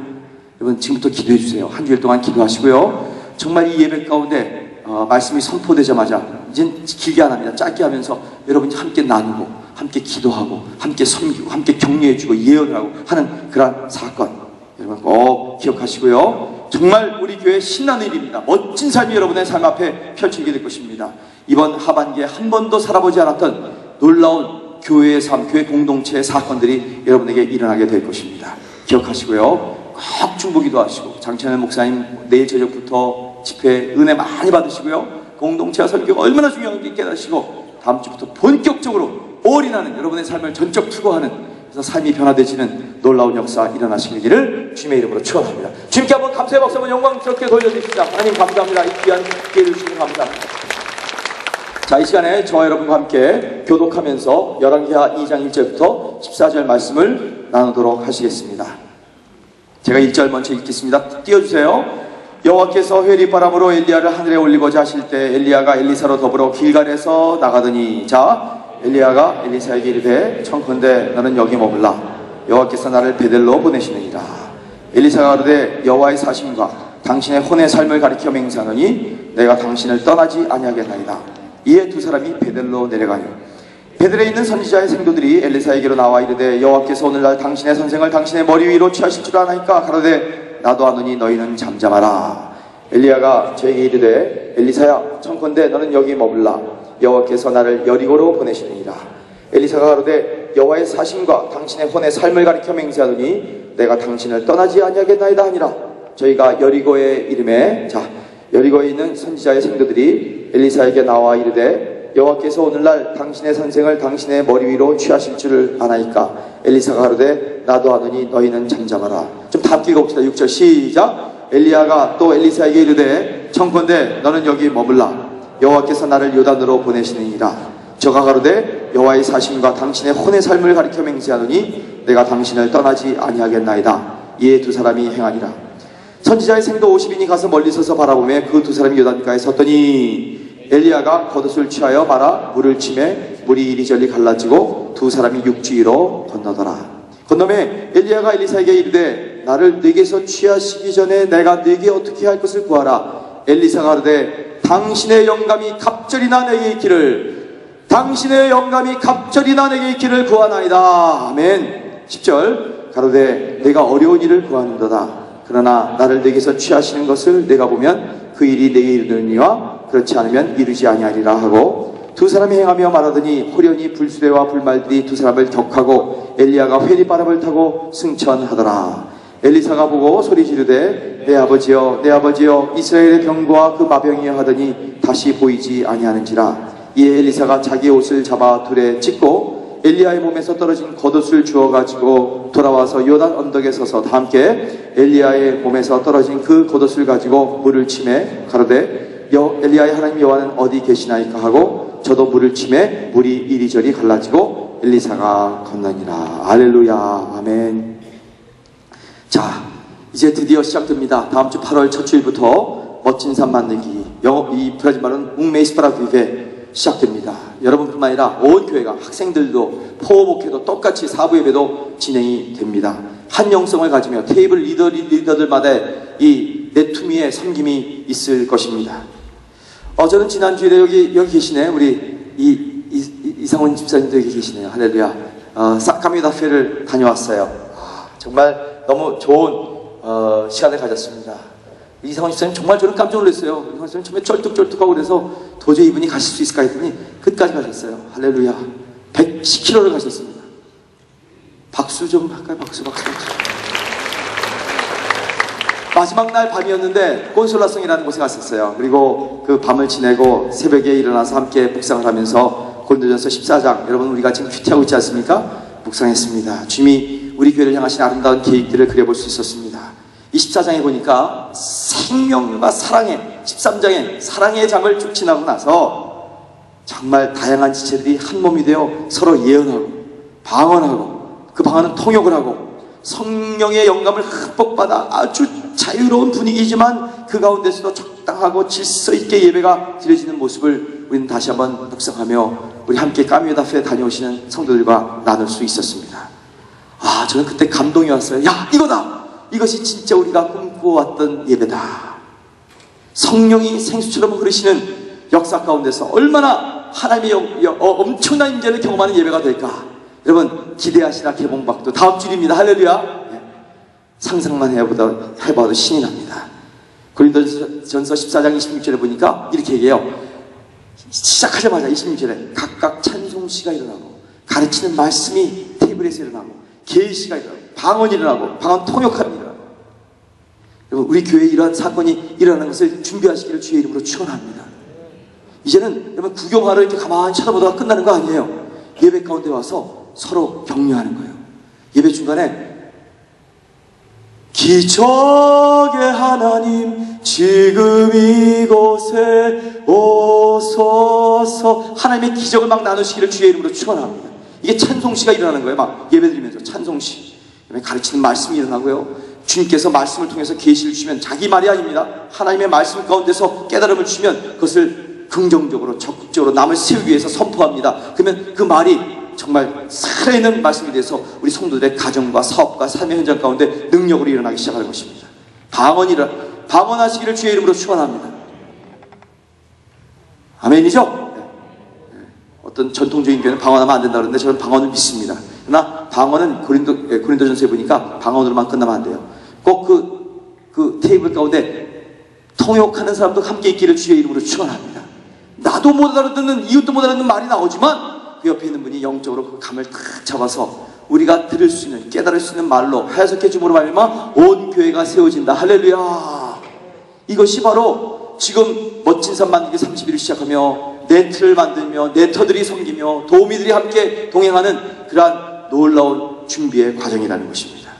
여러분 지금부터 기도해 주세요. 한 주일 동안 기도하시고요. 정말 이 예배 가운데 말씀이 선포되자마자 이젠 길게 안 합니다. 짧게 하면서 여러분이 함께 나누고 함께 기도하고 함께 섬기고 함께 격려해주고 예언하고 하는 그런 사건 여러분 꼭 기억하시고요. 정말 우리 교회 신나는 일입니다. 멋진 삶이 여러분의 삶 앞에 펼쳐지게 될 것입니다. 이번 하반기에 한 번도 살아보지 않았던 놀라운 교회의 삶, 교회 공동체의 사건들이 여러분에게 일어나게 될 것입니다. 기억하시고요. 꼭 중보기도 하시고 장찬현 목사님 내일 저녁부터 집회 은혜 많이 받으시고요. 공동체와 설교가 얼마나 중요한지 깨닫으시고 다음 주부터 본격적으로 올인하는 여러분의 삶을 전적 투구하는 그래서 삶이 변화되시는 놀라운 역사 일어나시기를 주님의 이름으로 축원합니다. 주님께 한번 감사의 박수 한번 영광스럽게 돌려드립시다. 하나님 감사합니다. 이 귀한 기회를 주시니 감사합니다. 자, 이 시간에 저와 여러분과 함께 교독하면서 열왕기하 2장 1절부터 14절 말씀을 나누도록 하시겠습니다. 제가 1절 먼저 읽겠습니다. 띄워주세요. 여호와께서 회리바람으로 엘리야를 하늘에 올리고자 하실 때 엘리야가 엘리사로 더불어 길갈에서 나가더니, 자, 엘리야가 엘리사에게 이르되 청컨대 너는 여기 머물라. 여호와께서 나를 베델로 보내시느니라. 엘리사가 이르되 여호와의 사심과 당신의 혼의 삶을 가리켜 맹세하노니 내가 당신을 떠나지 아니하겠나이다. 이에 두 사람이 베델로 내려가니 베델에 있는 선지자의 생도들이 엘리사에게로 나와 이르되 여호와께서 오늘날 당신의 선생을 당신의 머리 위로 취하실 줄 아나이까? 가로되 나도 아노니 너희는 잠잠하라. 엘리야가 저에게 이르되 엘리사야 청컨대 너는 여기 머물라. 여호와께서 나를 여리고로 보내시느니라. 엘리사가 가로되 여호와의 사심과 당신의 혼의 삶을 가리켜 맹세하더니 내가 당신을 떠나지 아니하겠나이다 하니라. 저희가 여리고의 이름에, 자, 여리고에 있는 선지자의 생도들이 엘리사에게 나와 이르되 여호와께서 오늘날 당신의 선생을 당신의 머리 위로 취하실 줄을 아나이까? 엘리사가 가로되 나도 아노니 너희는 잠잠하라. 좀 다 함께 읽어봅시다. 6절 시작. 엘리야가 또 엘리사에게 이르되 청컨대 너는 여기 머물라. 여호와께서 나를 요단으로 보내시느니라. 저가 가로되 여호와의 사심과 당신의 혼의 삶을 가리켜 맹세하노니 내가 당신을 떠나지 아니하겠나이다. 이에 두 사람이 행하니라. 선지자의 생도 50인이 가서 멀리 서서 바라보며 그 두 사람이 요단가에 섰더니 엘리야가 겉옷을 취하여 말아 물을 치매 물이 이리저리 갈라지고 두 사람이 육지로 건너더라. 건너매 엘리야가 엘리사에게 이르되 나를 네게서 취하시기 전에 내가 네게 어떻게 할 것을 구하라. 엘리사가 이르되 당신의 영감이 갑절이나 내게 있기를, 당신의 영감이 갑절이나 내게 있기를 구하나이다. 아멘. 10절 가로되 내가 어려운 일을 구하는도다. 그러나 나를 내게서 취하시는 것을 내가 보면 그 일이 내게 이르느니와 그렇지 않으면 이루지 아니하리라 하고 두 사람이 행하며 말하더니 호련히 불수레와 불말들이 두 사람을 격하고 엘리야가 회리바람을 타고 승천하더라. 엘리사가 보고 소리 지르되 내 아버지여 내 아버지여 이스라엘의 병과 그 마병이여 하더니 다시 보이지 아니하는지라. 이에 엘리사가 자기 옷을 잡아 둘에 찢고 엘리야의 몸에서 떨어진 겉옷을 주워가지고 돌아와서 요단 언덕에 서서 다 함께 엘리야의 몸에서 떨어진 그 겉옷을 가지고 물을 치매 가로되 엘리야의 하나님 여호와는 어디 계시나이까 하고 저도 물을 치매 물이 이리저리 갈라지고 엘리사가 건너니라. 할렐루야. 아멘. 자, 이제 드디어 시작됩니다. 다음 주 8월 첫 주일부터 멋진 삶 만들기, 이 브라질 말은 웅메이스파라비베 시작됩니다. 여러분뿐만 아니라 온 교회가, 학생들도 포목회도 똑같이 사부 예배도 진행이 됩니다. 한 영성을 가지며 테이블 리더들마다 이 네투미의 섬김이 있을 것입니다. 저는 지난주에 여기 계시네, 우리 이상원 집사님도 여기 계시네요. 할렐루야. 사카미다페를 다녀왔어요. 정말 너무 좋은 시간을 가졌습니다. 이상원 집사님 정말 저는 깜짝 놀랐어요. 이상원 집사님 처음에 쩔뚝쩔뚝하고 그래서 도저히 이분이 가실 수 있을까 했더니 끝까지 가셨어요. 할렐루야. 110km를 가셨습니다. 박수 좀 할까요? 박수. 마지막 날 밤이었는데 콘솔라성이라는 곳에 갔었어요. 그리고 그 밤을 지내고 새벽에 일어나서 함께 묵상을 하면서 고린도전서 14장, 여러분 우리가 지금 큐티하고 있지 않습니까? 묵상했습니다. 주님이 우리 교회를 향하신 아름다운 계획들을 그려볼 수 있었습니다. 이 14장에 보니까 생명과 사랑의, 13장에 사랑의 장을 쭉 지나고 나서 정말 다양한 지체들이 한 몸이 되어 서로 예언하고 방언하고 그 방언은 통역을 하고 성령의 영감을 흠뻑 받아 아주 자유로운 분위기지만 그 가운데서도 적당하고 질서 있게 예배가 드려지는 모습을 우리는 다시 한번 묵상하며 우리 함께 까미오다페에 다녀오시는 성도들과 나눌 수 있었습니다. 저는 그때 감동이 왔어요. 야, 이거다! 이것이 진짜 우리가 꿈꿔왔던 예배다. 성령이 생수처럼 흐르시는 역사 가운데서 얼마나 하나님의 엄청난 임재를 경험하는 예배가 될까. 여러분 기대하시나 개봉박도 다음 주입니다. 할렐루야. 상상만 해봐도 신이 납니다. 고린도전서 14장 26절에 보니까 이렇게 얘기해요. 시작하자마자 26절에 각각 찬송시가 일어나고 가르치는 말씀이 테이블에서 일어나고 계시가 일어나고 방언이 일어나고 방언 통역하는 일어나고. 여러분 우리 교회에 이러한 사건이 일어나는 것을 준비하시기를 주의 이름으로 축원합니다. 이제는 여러분 구경하러 이렇게 가만히 쳐다보다가 끝나는 거 아니에요. 예배 가운데 와서 서로 격려하는 거예요. 예배 중간에 기적의 하나님 지금 이곳에 오소서. 하나님의 기적을 막 나누시기를 주의 이름으로 축원합니다. 이게 찬송시가 일어나는 거예요. 막 예배드리면서 찬송시, 가르치는 말씀이 일어나고요. 주님께서 말씀을 통해서 계시를 주시면 자기 말이 아닙니다. 하나님의 말씀 가운데서 깨달음을 주시면 그것을 긍정적으로 적극적으로 남을 세우기 위해서 선포합니다. 그러면 그 말이 정말 살아있는 말씀이 돼서 우리 성도들의 가정과 사업과 삶의 현장 가운데 능력으로 일어나기 시작하는 것입니다. 방언하시기를 주의 이름으로 축원합니다. 아멘이죠? 네. 어떤 전통적인 교회는 방언하면 안 된다 그러는데 저는 방언을 믿습니다. 그러나 방언은 고린도전서에 보니까 방언으로만 끝나면 안 돼요. 꼭 그 테이블 가운데 통역하는 사람도 함께 있기를 주의 이름으로 축원합니다. 나도 못 알아듣는, 이웃도 못 알아듣는 말이 나오지만 그 옆에 있는 분이 영적으로 그 감을 탁 잡아서 우리가 들을 수 있는, 깨달을 수 있는 말로 해석해 줌으로 말미암아 온 교회가 세워진다. 할렐루야. 이것이 바로 지금 멋진 삶 만들기 30일을 시작하며 네트를 만들며 네터들이 섬기며 도우미들이 함께 동행하는 그러한 놀라운 준비의 과정이라는 것입니다.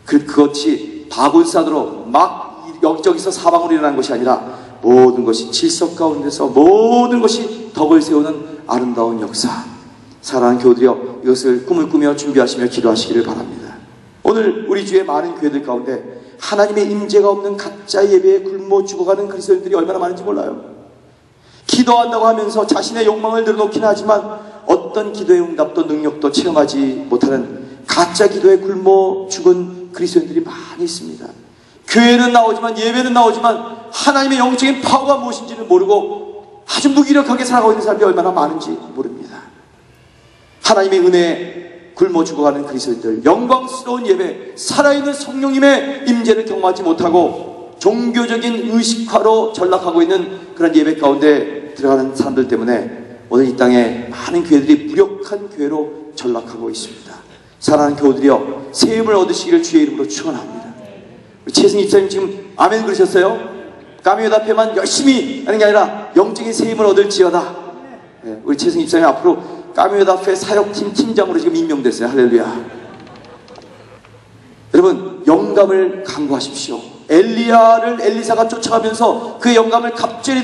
그것이 바굴산으로 막 여기저기서 사방으로 일어난 것이 아니라 모든 것이 질서 가운데서 모든 것이 덕을 세우는 아름다운 역사. 사랑하는 교우들이여, 이것을 꿈을 꾸며 준비하시며 기도하시기를 바랍니다. 오늘 우리 주의 많은 교회들 가운데 하나님의 임재가 없는 가짜 예배에 굶어 죽어가는 그리스도인들이 얼마나 많은지 몰라요. 기도한다고 하면서 자신의 욕망을 늘어놓긴 하지만 어떤 기도의 응답도 능력도 체험하지 못하는 가짜 기도에 굶어 죽은 그리스도인들이 많이 있습니다. 교회는 나오지만, 예배는 나오지만 하나님의 영적인 파워가 무엇인지를 모르고 아주 무기력하게 살아가고 있는 사람이 얼마나 많은지 모릅니다. 하나님의 은혜에 굶어 죽어가는 그리스도인들, 영광스러운 예배, 살아있는 성령님의 임재를 경험하지 못하고 종교적인 의식화로 전락하고 있는 그런 예배 가운데 들어가는 사람들 때문에 오늘 이 땅에 많은 교회들이 무력한 교회로 전락하고 있습니다. 사랑하는 교우들이여, 새 힘을 얻으시기를 주의 이름으로 축원합니다. 우리 최승희 집사님 지금 아멘 그러셨어요? 까미옷 앞에만 열심히 하는 게 아니라 영적인 새 힘을 얻을지어다. 네, 우리 최승희 집사님 앞으로 까미옷 앞에 사역팀 팀장으로 지금 임명됐어요. 할렐루야. 여러분, 영감을 강구하십시오. 엘리야를 엘리사가 쫓아가면서 그 영감을 갑절이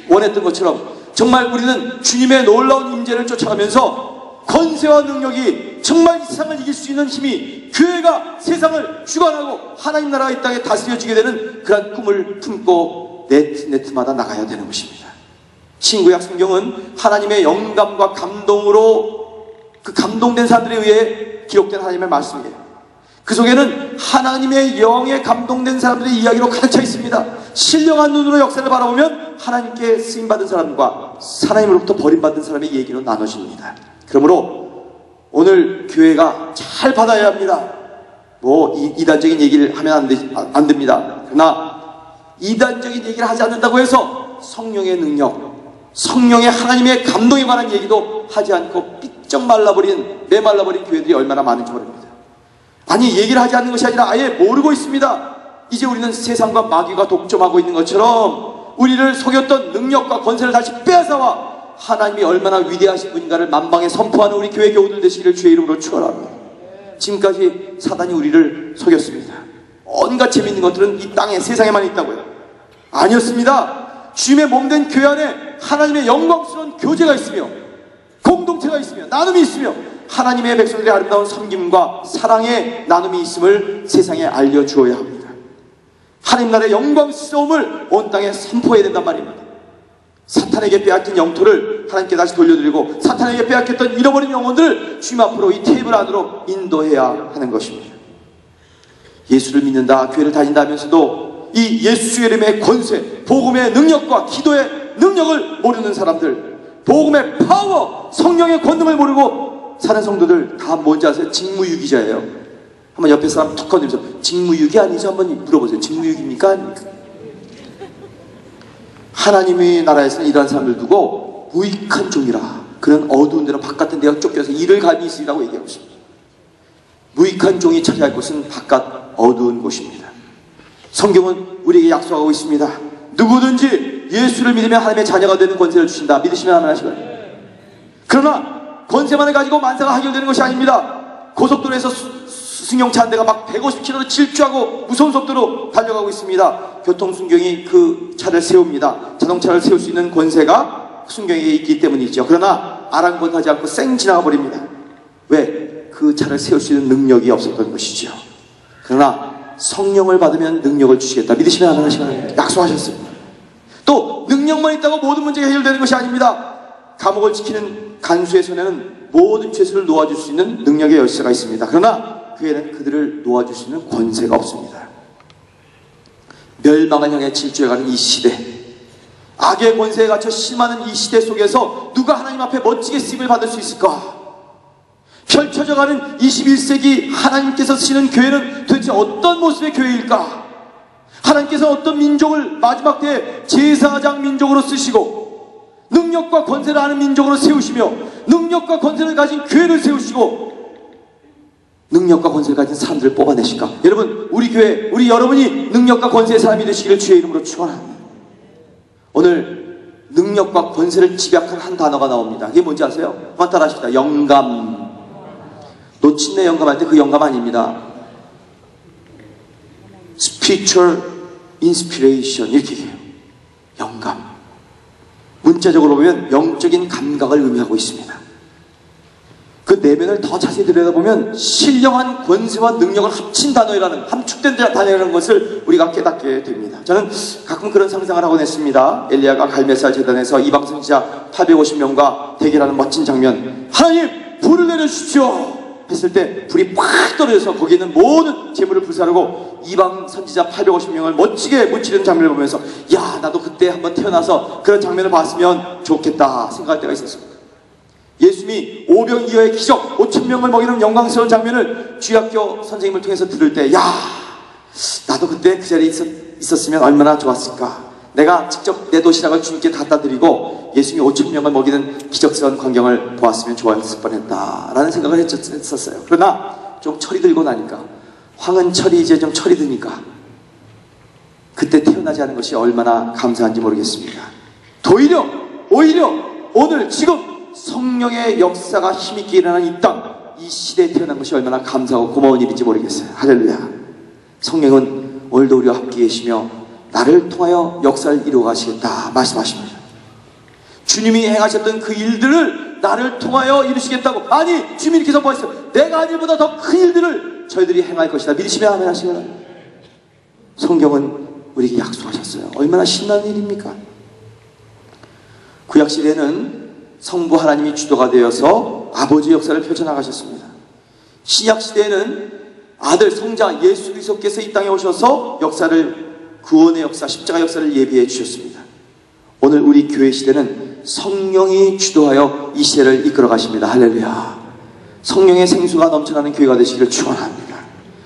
원했던 것처럼 정말 우리는 주님의 놀라운 임재를 쫓아가면서 권세와 능력이 정말 이 세상을 이길 수 있는 힘이, 교회가 세상을 주관하고 하나님 나라가 이 땅에 다스려지게 되는 그런 꿈을 품고 네트마다 나가야 되는 것입니다. 신구약 성경은 하나님의 영감과 감동으로 그 감동된 사람들에 의해 기록된 하나님의 말씀이에요. 그 속에는 하나님의 영에 감동된 사람들의 이야기로 가득 차 있습니다. 신령한 눈으로 역사를 바라보면 하나님께 쓰임받은 사람과 하나님으로부터 버림받은 사람의 얘기로 나눠집니다. 그러므로 오늘 교회가 잘 받아야 합니다. 이단적인 얘기를 하면 안 됩니다. 그러나 이단적인 얘기를 하지 않는다고 해서 성령의 능력, 성령의 하나님의 감동에 관한 얘기도 하지 않고 삐쩍 메말라버린 교회들이 얼마나 많은지 모릅니다. 아니, 얘기를 하지 않는 것이 아니라 아예 모르고 있습니다. 이제 우리는 세상과 마귀가 독점하고 있는 것처럼 우리를 속였던 능력과 권세를 다시 빼앗아와 하나님이 얼마나 위대하신 분인가를 만방에 선포하는 우리 교회 교우들 되시기를 주의 이름으로 축원합니다. 지금까지 사단이 우리를 속였습니다. 온갖 재미있는 것들은 이 땅에, 세상에만 있다고요. 아니었습니다. 주님의 몸된 교회 안에 하나님의 영광스러운 교제가 있으며 공동체가 있으며 나눔이 있으며 하나님의 백성들의 아름다운 섬김과 사랑의 나눔이 있음을 세상에 알려주어야 합니다. 하나님 나라의 영광스러움을 온 땅에 선포해야 된단 말입니다. 사탄에게 빼앗긴 영토를 하나님께 다시 돌려드리고 사탄에게 빼앗겼던 잃어버린 영혼들을 주님 앞으로 이 테이블 안으로 인도해야 하는 것입니다. 예수를 믿는다, 교회를 다닌다 하면서도 이 예수 이름의 권세, 복음의 능력과 기도의 능력을 모르는 사람들, 복음의 파워, 성령의 권능을 모르고 사는 성도들 다 뭔지 아세요? 직무유기자예요. 한번 옆에 사람 툭 건드리면서 직무유기 아니죠? 한번 물어보세요. 직무유기입니까? 아닙니까? 하나님의 나라에서는 이러한 사람들 두고 무익한 종이라, 그는 어두운 데로 바깥은 데가 쫓겨서 일을 감히 있으리라고 얘기하고 있습니다. 무익한 종이 차지할 곳은 바깥 어두운 곳입니다. 성경은 우리에게 약속하고 있습니다. 누구든지 예수를 믿으면 하나님의 자녀가 되는 권세를 주신다. 믿으시면 하면 하시거든요. 그러나 권세만을 가지고 만사가 해결되는 것이 아닙니다. 고속도로에서 승용차 한 대가 막 150km로 질주하고 무서운 속도로 달려가고 있습니다. 교통순경이 그 차를 세웁니다. 자동차를 세울 수 있는 권세가 순경에게 있기 때문이죠. 그러나 아랑곳하지 않고 쌩 지나가 버립니다. 왜? 그 차를 세울 수 있는 능력이 없었던 것이죠. 그러나 성령을 받으면 능력을 주시겠다. 믿으시면 하나님 하시면 약속하셨습니다. 또 능력만 있다고 모든 문제가 해결되는 것이 아닙니다. 감옥을 지키는 간수의 손에는 모든 죄수를 놓아줄 수 있는 능력의 열쇠가 있습니다. 그러나 그에는 그들을 놓아줄 수 있는 권세가 없습니다. 멸망을 향해 질주해가는 이 시대, 악의 권세에 갇혀 심하는 이 시대 속에서 누가 하나님 앞에 멋지게 쓰임을 받을 수 있을까? 펼쳐져가는 21세기 하나님께서 쓰시는 교회는 도대체 어떤 모습의 교회일까? 하나님께서 어떤 민족을 마지막 때에 제사장 민족으로 쓰시고 능력과 권세를 아는 민족으로 세우시며 능력과 권세를 가진 교회를 세우시고 능력과 권세를 가진 사람들을 뽑아내실까? 여러분, 우리 교회, 우리 여러분이 능력과 권세의 사람이 되시기를 주의 이름으로 축원합니다. 오늘 능력과 권세를 집약한 한 단어가 나옵니다. 그게 뭔지 아세요? 한번 따라 하십시다. 영감. 놓친내 영감할 때 그 영감 아닙니다. Spiritual Inspiration 이렇게 얘기해요. 영감. 문자적으로 보면 영적인 감각을 의미하고 있습니다. 그 내면을 더 자세히 들여다보면 신령한 권세와 능력을 합친 단어라는, 함축된 단어라는 것을 우리가 깨닫게 됩니다. 저는 가끔 그런 상상을 하곤 했습니다. 엘리야가 갈멜살 제단에서 이방 선지자 850명과 대결하는 멋진 장면. 하나님, 불을 내려주십시오 했을 때 불이 팍 떨어져서 거기 있는 모든 재물을 불사르고 이방 선지자 850명을 멋지게 무찌르는 장면을 보면서 야, 나도 그때 한번 태어나서 그런 장면을 봤으면 좋겠다 생각할 때가 있었습니다. 예수님이 오병이어의 기적 5,000명을 먹이는 영광스러운 장면을 주일학교 선생님을 통해서 들을 때 야, 나도 그때 그 자리에 있었으면 얼마나 좋았을까. 내가 직접 내 도시락을 주님께 갖다 드리고 예수님이 5,000명을 먹이는 기적스러운 광경을 보았으면 좋았을 뻔했다 라는 생각을 했었어요. 그러나 좀 철이 들고 나니까, 황은 철이 이제 좀 철이 드니까 그때 태어나지 않은 것이 얼마나 감사한지 모르겠습니다. 오히려 오늘 지금 성령의 역사가 힘있게 일어나는 이 땅, 이 시대에 태어난 것이 얼마나 감사하고 고마운 일인지 모르겠어요. 할렐루야. 성령은 오늘도 우리와 함께 계시며 나를 통하여 역사를 이루어 가시겠다 말씀하십니다. 주님이 행하셨던 그 일들을 나를 통하여 이루시겠다고. 아니, 주님이 이렇게 선포하셨어요. 내가 한 일보다 더 큰 일들을 저희들이 행할 것이다. 믿으시면 아멘 하시면. 성경은 우리에게 약속하셨어요. 얼마나 신나는 일입니까? 구약시대에는 성부 하나님이 주도가 되어서 아버지의 역사를 펼쳐나가셨습니다. 신약시대에는 아들 성자 예수 그리스도께서 이 땅에 오셔서 역사를, 구원의 역사, 십자가 역사를 예비해 주셨습니다. 오늘 우리 교회 시대는 성령이 주도하여 이 시대를 이끌어 가십니다. 할렐루야. 성령의 생수가 넘쳐나는 교회가 되시기를 축원합니다.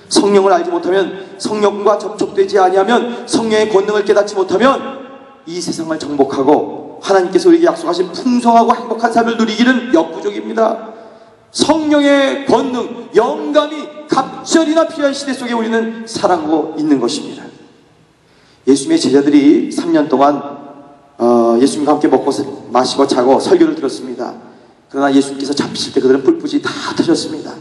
성령을 알지 못하면, 성령과 접촉되지 아니하면, 성령의 권능을 깨닫지 못하면 이 세상을 정복하고 하나님께서 우리에게 약속하신 풍성하고 행복한 삶을 누리기는 역부족입니다. 성령의 권능, 영감이 갑절이나 필요한 시대 속에 우리는 살아가고 있는 것입니다. 예수님의 제자들이 3년 동안 예수님과 함께 먹고 마시고 자고 설교를 들었습니다. 그러나 예수님께서 잡히실 때 그들은 뿔뿔이 다 터졌습니다.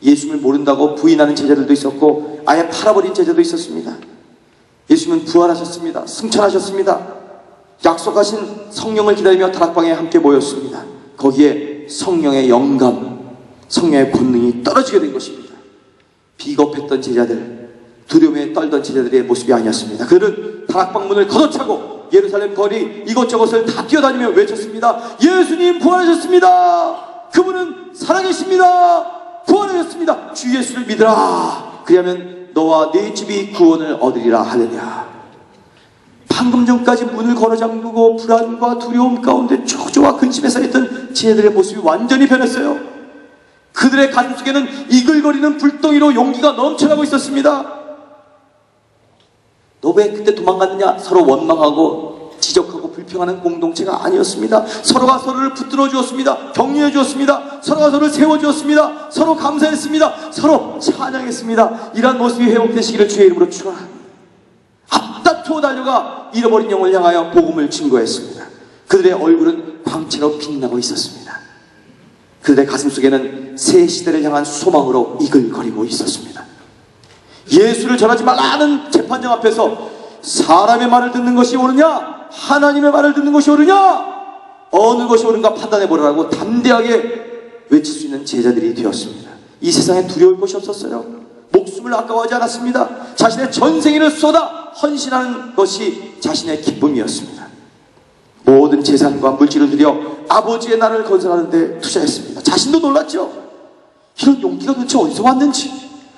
예수님을 모른다고 부인하는 제자들도 있었고 아예 팔아버린 제자도 있었습니다. 예수님은 부활하셨습니다. 승천하셨습니다. 약속하신 성령을 기다리며 다락방에 함께 모였습니다. 거기에 성령의 영감, 성령의 권능이 떨어지게 된 것입니다. 비겁했던 제자들, 두려움에 떨던 제자들의 모습이 아니었습니다. 그들은 다락방 문을 걷어차고 예루살렘 거리 이곳저곳을 다 뛰어다니며 외쳤습니다. 예수님 부활하셨습니다. 그분은 살아계십니다. 부활하셨습니다. 주 예수를 믿으라. 그리하면 너와 네 집이 구원을 얻으리라. 할렐루야. 방금 전까지 문을 걸어 잠그고 불안과 두려움 가운데 초조와 근심에 쌓였던 제자들의 모습이 완전히 변했어요. 그들의 가슴 속에는 이글거리는 불덩이로 용기가 넘쳐나고 있었습니다. 너 왜 그때 도망갔느냐? 서로 원망하고 지적하고 불평하는 공동체가 아니었습니다. 서로가 서로를 붙들어 주었습니다. 격려해 주었습니다. 서로가 서로를 세워 주었습니다. 서로 감사했습니다. 서로 찬양했습니다. 이러한 모습이 회복되시기를 주의 이름으로 축원합니다. 앞다투어 달려가 잃어버린 영을 향하여 복음을 증거했습니다. 그들의 얼굴은 광채로 빛나고 있었습니다. 그들의 가슴 속에는 그는 새 시대를 향한 소망으로 이글거리고 있었습니다. 예수를 전하지 말라는 재판장 앞에서 사람의 말을 듣는 것이 옳으냐, 하나님의 말을 듣는 것이 옳으냐, 어느 것이 옳은가 판단해보라고 담대하게 외칠 수 있는 제자들이 되었습니다. 이 세상에 두려울 것이 없었어요. 목숨을 아까워하지 않았습니다. 자신의 전생일을 쏟아 헌신하는 것이 자신의 기쁨이었습니다. 모든 재산과 물질을 들여 아버지의 나라를 건설하는 데 투자했습니다. 자신도 놀랐죠. 이런 용기가 도대체 어디서 왔는지,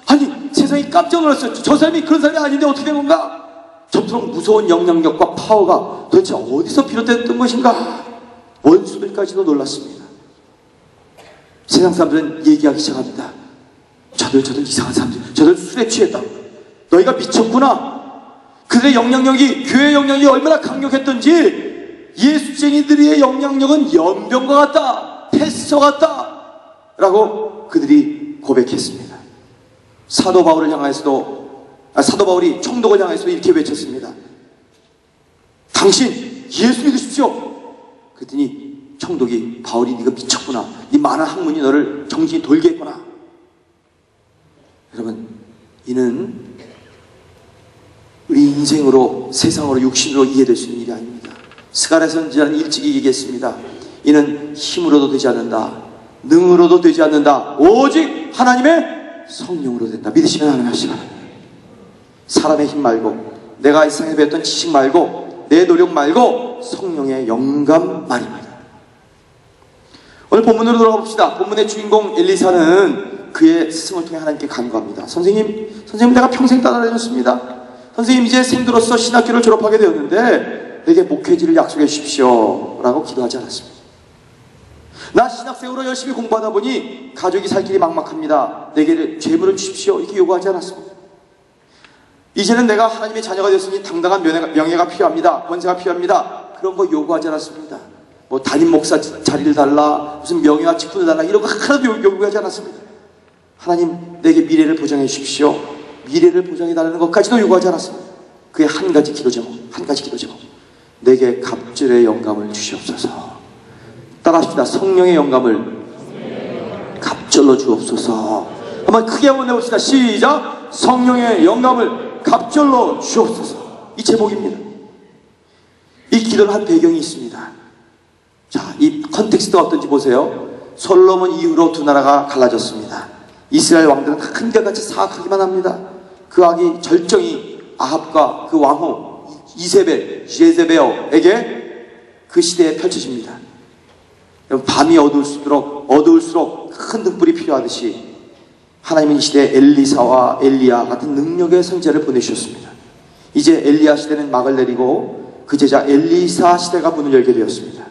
아니 세상이 깜짝 놀랐어요. 저 사람이 그런 사람이 아닌데 어떻게 된 건가? 저토록 무서운 영향력과 파워가 도대체 어디서 비롯됐던 것인가? 원수들까지도 놀랐습니다. 세상 사람들은 얘기하기 시작합니다. 저들 이상한 사람들, 저들 술에 취했다. 너희가 미쳤구나. 그들의 영향력이, 교회의 영향력이 얼마나 강력했던지, 예수쟁이들의 영향력은 연병과 같다, 패스터 같다 라고 그들이 고백했습니다. 사도 바울이 총독을 향해서도 이렇게 외쳤습니다. 당신 예수 믿으십시오. 그랬더니 총독이, 바울이 네가 미쳤구나, 네 많은 학문이 너를 정신이 돌게 했구나. 여러분, 이는 우리 인생으로, 세상으로, 육신으로 이해될 수 있는 일이 아닙니다. 스가랴 선지자는 일찍이 얘기했습니다. 이는 힘으로도 되지 않는다, 능으로도 되지 않는다, 오직 하나님의 성령으로 된다. 믿으시면 하나님 하시기 바랍니다. 사람의 힘 말고, 내가 이 세상에 배웠던 지식 말고, 내 노력 말고 성령의 영감 말입니다. 오늘 본문으로 돌아가 봅시다. 본문의 주인공 엘리사는 그의 스승을 통해 하나님께 간구합니다. 선생님 내가 평생 따라다녔습니다. 선생님 이제 생도로서 신학교를 졸업하게 되었는데 내게 목회지를 약속해 주십시오 라고 기도하지 않았습니다. 나 신학생으로 열심히 공부하다 보니 가족이 살 길이 막막합니다. 내게 재물을 주십시오 이렇게 요구하지 않았습니다. 이제는 내가 하나님의 자녀가 되었으니 당당한 명예가 필요합니다. 권세가 필요합니다. 그런 거 요구하지 않았습니다. 뭐 담임 목사 자리를 달라, 무슨 명예와 직분을 달라, 이런 거 하나도 요구하지 않았습니다. 하나님 내게 미래를 보장해 주십시오. 미래를 보장해 달라는 것까지도 요구하지 않았습니다. 그의 한 가지 기도 제목, 내게 갑절의 영감을 주시옵소서. 따라합시다. 성령의 영감을 갑절로 주옵소서. 한번 크게 한번 해봅시다. 시작. 성령의 영감을 갑절로 주옵소서. 이 제목입니다. 이 기도를 한 배경이 있습니다. 자, 이 컨텍스트가 어떤지 보세요. 솔로몬 이후로 두 나라가 갈라졌습니다. 이스라엘 왕들은 한결같이 사악하기만 합니다. 그 악이 절정이 아합과 그 왕후 이세벨에게 그 시대에 펼쳐집니다. 밤이 어두울수록 큰 등불이 필요하듯이 하나님은 이 시대에 엘리사와 엘리야 같은 능력의 선지자를 보내주셨습니다. 이제 엘리야 시대는 막을 내리고 그 제자 엘리사 시대가 문을 열게 되었습니다.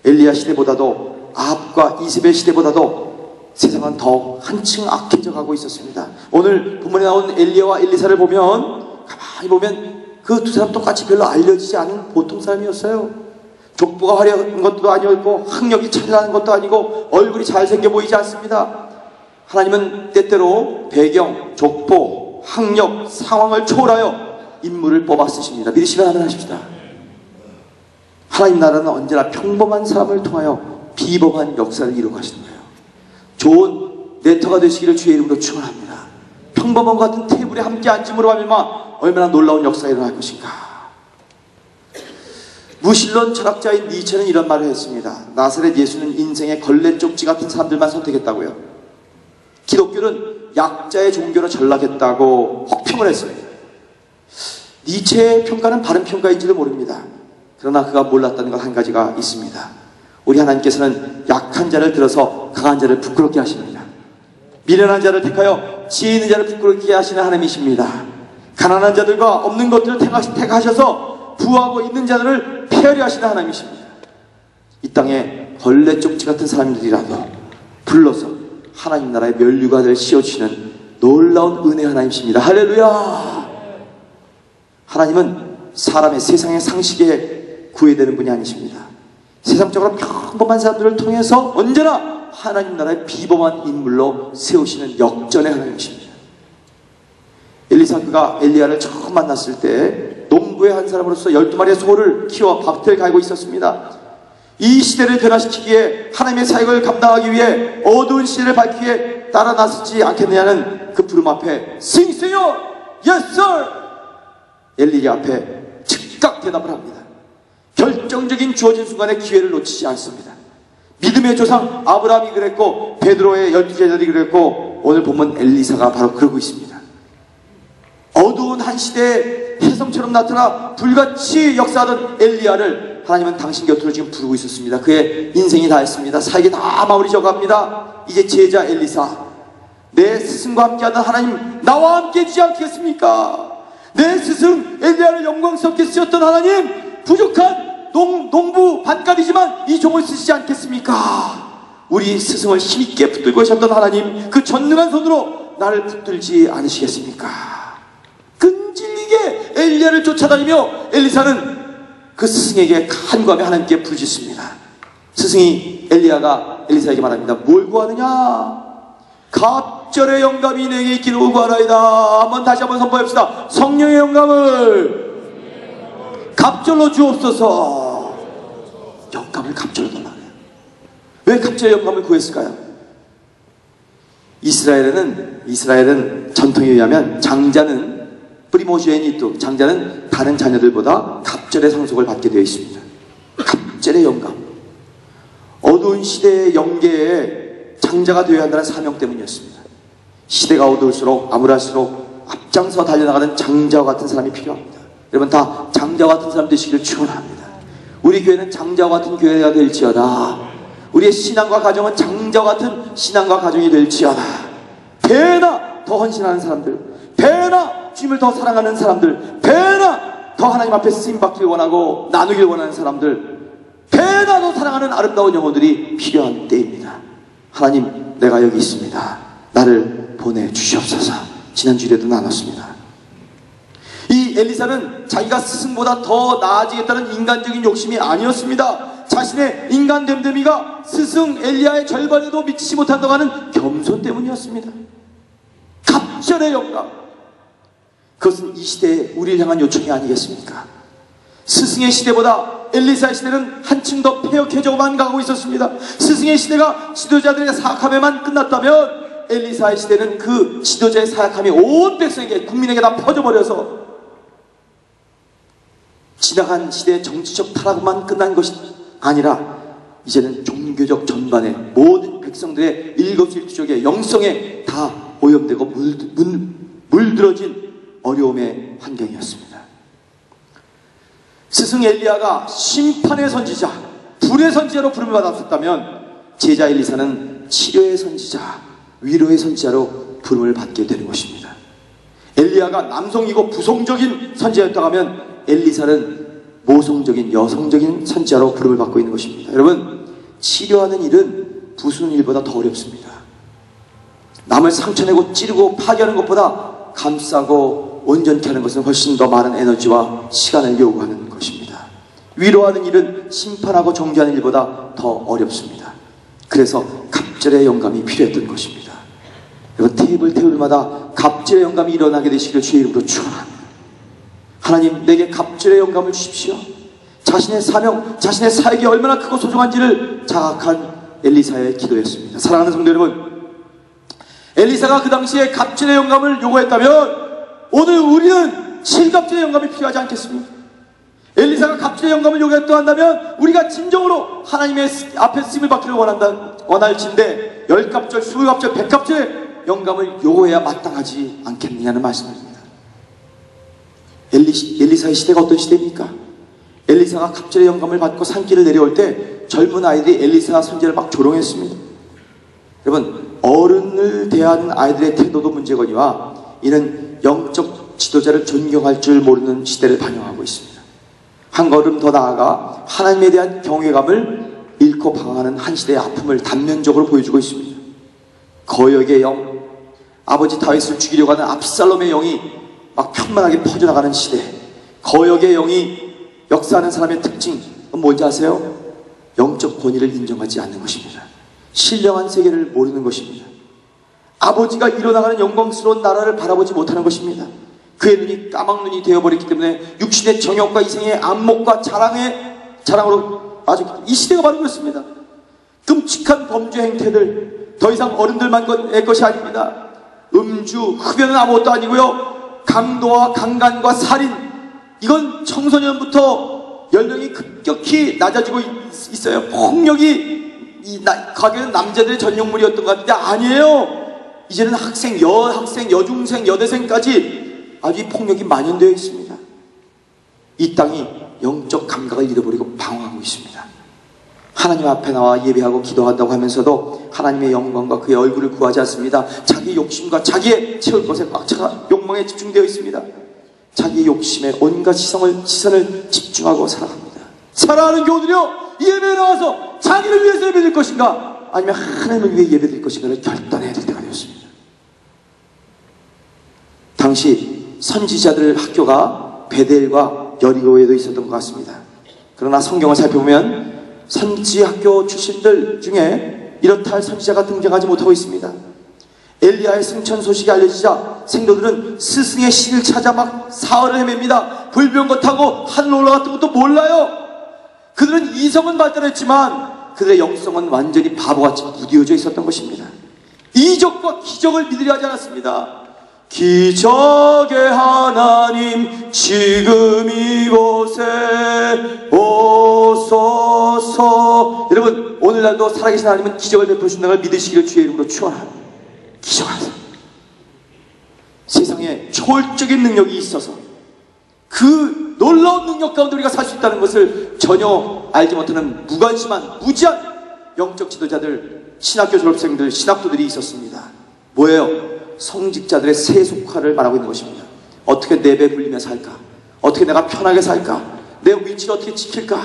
엘리야 시대보다도 아합과 이세벨 시대보다도 세상은 더 한층 악해져 가고 있었습니다. 오늘 본문에 나온 엘리야와 엘리사를 보면, 가만히 보면 그 두 사람 똑같이 별로 알려지지 않은 보통 사람이었어요. 족보가 화려한 것도 아니었고 학력이 찬란한 것도 아니고 얼굴이 잘생겨 보이지 않습니다. 하나님은 때때로 배경, 족보, 학력, 상황을 초월하여 인물을 뽑아 쓰십니다. 믿으시면 하면 하십시다. 하나님 나라는 언제나 평범한 사람을 통하여 비범한 역사를 이루어 가시는 거예요. 좋은 네터가 되시기를 주의 이름으로 축원합니다. 평범한 것 같은 테이블에 함께 앉음으로 하면 얼마나 놀라운 역사가 일어날 것인가. 무신론 철학자인 니체는 이런 말을 했습니다. 나사렛 예수는 인생의 걸레 쪽지 같은 사람들만 선택했다고요. 기독교는 약자의 종교로 전락했다고 혹평을 했습니다. 니체의 평가는 바른 평가인지도 모릅니다. 그러나 그가 몰랐다는 것 한 가지가 있습니다. 우리 하나님께서는 약한 자를 들어서 강한 자를 부끄럽게 하십니다. 미련한 자를 택하여 지혜 있는 자를 부끄럽게 하시는 하나님이십니다. 가난한 자들과 없는 것들을 택하셔서 부하고 있는 자들을 폐하려 하시는 하나님이십니다. 이 땅에 걸레 쪽지 같은 사람들이라도 불러서 하나님 나라의 면류관을 씌워주시는 놀라운 은혜 하나님이십니다. 할렐루야. 하나님은 사람의 세상의 상식에 구애되는 분이 아니십니다. 세상적으로 평범한 사람들을 통해서 언제나 하나님 나라의 비범한 인물로 세우시는 역전의 하나님이십니다. 엘리사가 엘리야를 처음 만났을 때 농부의 한 사람으로서 12마리의 소를 키워 밭을 갈고 있었습니다. 이 시대를 변화시키기에 하나님의 사역을 감당하기 위해 어두운 시대를 밝히기 위해 따라 나서지 않겠느냐는 그 부름 앞에 Sing Señor, Yes Sir! 엘리야 앞에 즉각 대답을 합니다. 결정적인 주어진 순간에 기회를 놓치지 않습니다. 믿음의 조상 아브라함이 그랬고 베드로의 12제자들이 그랬고 오늘 보면 엘리사가 바로 그러고 있습니다. 어두운 한 시대에 혜성처럼 나타나 불같이 역사하던 엘리야를 하나님은 당신 곁으로 지금 부르고 있었습니다. 그의 인생이 다 했습니다. 사역이 다 마무리 져갑니다. 이제 제자 엘리사, 내 스승과 함께하던 하나님 나와 함께 해주지 않겠습니까? 내 스승 엘리야를 영광스럽게 쓰셨던 하나님, 부족한 농부 반값이지만 이 종을 쓰시지 않겠습니까? 우리 스승을 힘있게 붙들고 계셨던 하나님, 그 전능한 손으로 나를 붙들지 않으시겠습니까? 끈질기게 엘리야를 쫓아다니며 엘리사는 그 스승에게 간구하며 하나님께 부르짖습니다. 스승이 엘리야가 엘리사에게 말합니다. 뭘 구하느냐? 갑절의 영감이 내게 있기를 구하나이다. 다시 한번 선포합시다. 성령의 영감을 갑절로 주옵소서. 영감을 갑절로 달라네요. 왜 갑절의 영감을 구했을까요? 이스라엘은 전통에 의하면 장자는 프리모지에니투, 장자는 다른 자녀들보다 갑절의 상속을 받게 되어 있습니다. 갑절의 영감. 어두운 시대의 영계에 장자가 되어야 한다는 사명 때문이었습니다. 시대가 어두울수록 암울할수록 앞장서 달려나가는 장자와 같은 사람이 필요합니다. 여러분 다 장자와 같은 사람 되시기를 축원합니다. 우리 교회는 장자와 같은 교회가 될지어다. 우리의 신앙과 가정은 장자와 같은 신앙과 가정이 될지어다. 배나 더 헌신하는 사람들, 배나 주님을 더 사랑하는 사람들, 배나 더 하나님 앞에 쓰임받기를 원하고 나누길 원하는 사람들, 배나 더 사랑하는 아름다운 영혼들이 필요한 때입니다. 하나님, 내가 여기 있습니다. 나를 보내주시옵소서. 지난주에도 나눴습니다. 이 엘리사는 자기가 스승보다 더 나아지겠다는 인간적인 욕심이 아니었습니다. 자신의 인간 됨됨이가 스승 엘리야의 절반에도 미치지 못한다고 하는 겸손 때문이었습니다. 갑절의 영감. 그것은 이 시대에 우리를 향한 요청이 아니겠습니까? 스승의 시대보다 엘리사의 시대는 한층 더 폐역해져만 가고 있었습니다. 스승의 시대가 지도자들의 사악함에만 끝났다면 엘리사의 시대는 그 지도자의 사악함이 온 백성에게, 국민에게 다 퍼져버려서 지나간 시대의 정치적 타락만 끝난 것이 아니라 이제는 종교적 전반에 모든 백성들의 일거수일투족의 영성에 다 오염되고 물들어진 어려움의 환경이었습니다. 스승 엘리야가 심판의 선지자, 불의 선지자로 부름을 받았었다면 제자 엘리사는 치료의 선지자, 위로의 선지자로 부름을 받게 되는 것입니다. 엘리야가 남성이고 부성적인 선지자였다고 하면 엘리사는 모성적인 여성적인 선지자로 부름을 받고 있는 것입니다. 여러분, 치료하는 일은 부수는 일보다 더 어렵습니다. 남을 상처내고 찌르고 파괴하는 것보다 감싸고 온전케 하는 것은 훨씬 더 많은 에너지와 시간을 요구하는 것입니다. 위로하는 일은 심판하고 정죄하는 일보다 더 어렵습니다. 그래서 갑절의 영감이 필요했던 것입니다. 여러분, 테이블마다 갑절의 영감이 일어나게 되시기를 주의 이름으로 축원합니다. 하나님, 내게 갑절의 영감을 주십시오. 자신의 사명, 자신의 사역이 얼마나 크고 소중한지를 자각한 엘리사의 기도였습니다. 사랑하는 성도 여러분, 엘리사가 그 당시에 갑절의 영감을 요구했다면 오늘 우리는 7갑절의 영감이 필요하지 않겠습니까? 엘리사가 갑절의 영감을 요구했다 한다면 우리가 진정으로 하나님의 앞에 쓰임을 받기를 원할진데 10갑절, 20갑절, 100갑절의 영감을 요구해야 마땅하지 않겠느냐는 말씀입니다. 엘리사의 시대가 어떤 시대입니까? 엘리사가 갑절의 영감을 받고 산길을 내려올 때 젊은 아이들이 엘리사 선지자를 막 조롱했습니다. 여러분, 어른을 대하는 아이들의 태도도 문제거니와 이는 영적 지도자를 존경할 줄 모르는 시대를 반영하고 있습니다. 한 걸음 더 나아가 하나님에 대한 경외감을 잃고 방황하는 한 시대의 아픔을 단면적으로 보여주고 있습니다. 거역의 영, 아버지 다윗을 죽이려고 하는 압살롬의 영이 막 편만하게 퍼져나가는 시대. 거역의 영이 역사하는 사람의 특징은 뭔지 아세요? 영적 권위를 인정하지 않는 것입니다. 신령한 세계를 모르는 것입니다. 아버지가 이뤄나가는 영광스러운 나라를 바라보지 못하는 것입니다. 그의 눈이 까막눈이 되어버렸기 때문에 육신의 정욕과 이생의 안목과 자랑으로 아주 이 시대가 바로 그렇습니다. 끔찍한 범죄 행태들 더 이상 어른들만 의 것이 아닙니다. 음주, 흡연은 아무것도 아니고요. 강도와 강간과 살인, 이건 청소년부터 연령이 급격히 낮아지고 있어요. 폭력이 가게는 남자들의 전용물이었던 것 같은데 아니에요. 이제는 학생, 여중생, 여대생까지 아주 이 폭력이 만연되어 있습니다. 이 땅이 영적 감각을 잃어버리고 방황하고 있습니다. 하나님 앞에 나와 예배하고 기도한다고 하면서도 하나님의 영광과 그의 얼굴을 구하지 않습니다. 자기 욕심과 자기의 채울 것에 꽉 차가 욕망에 집중되어 있습니다. 자기의 욕심에 온갖 시선을 집중하고 살아갑니다. 사랑하는 교우들이요, 예배에 나와서 자기를 위해서 예배드릴 것인가 아니면 하나님을 위해 예배드릴 것인가를 결단해야 될 때가 되었습니다. 당시 선지자들 학교가 베델과 여리고에도 있었던 것 같습니다. 그러나 성경을 살펴보면 선지학교 출신들 중에 이렇다 할 선지자가 등장하지 못하고 있습니다. 엘리야의 승천 소식이 알려지자 생도들은 스승의 신을 찾아 막 사흘을 헤맵니다. 불병거 타고 하늘 올라갔던 것도 몰라요. 그들은 이성은 발달했지만 그들의 영성은 완전히 바보같이 무디어져 있었던 것입니다. 이적과 기적을 믿으려 하지 않았습니다. 기적의 하나님 지금 이곳에 오소서. 여러분, 오늘날도 살아계신 하나님은 기적을 베푸신다는 걸 믿으시기를 주의 이름으로 축원합니다. 기적하세요. 세상에 초월적인 능력이 있어서 그 놀라운 능력 가운데 우리가 살 수 있다는 것을 전혀 알지 못하는 무관심한 무지한 영적 지도자들, 신학교 졸업생들, 신학도들이 있었습니다. 뭐예요? 성직자들의 세속화를 말하고 있는 것입니다. 어떻게 내 배 불리며 살까? 어떻게 내가 편하게 살까? 내 위치를 어떻게 지킬까?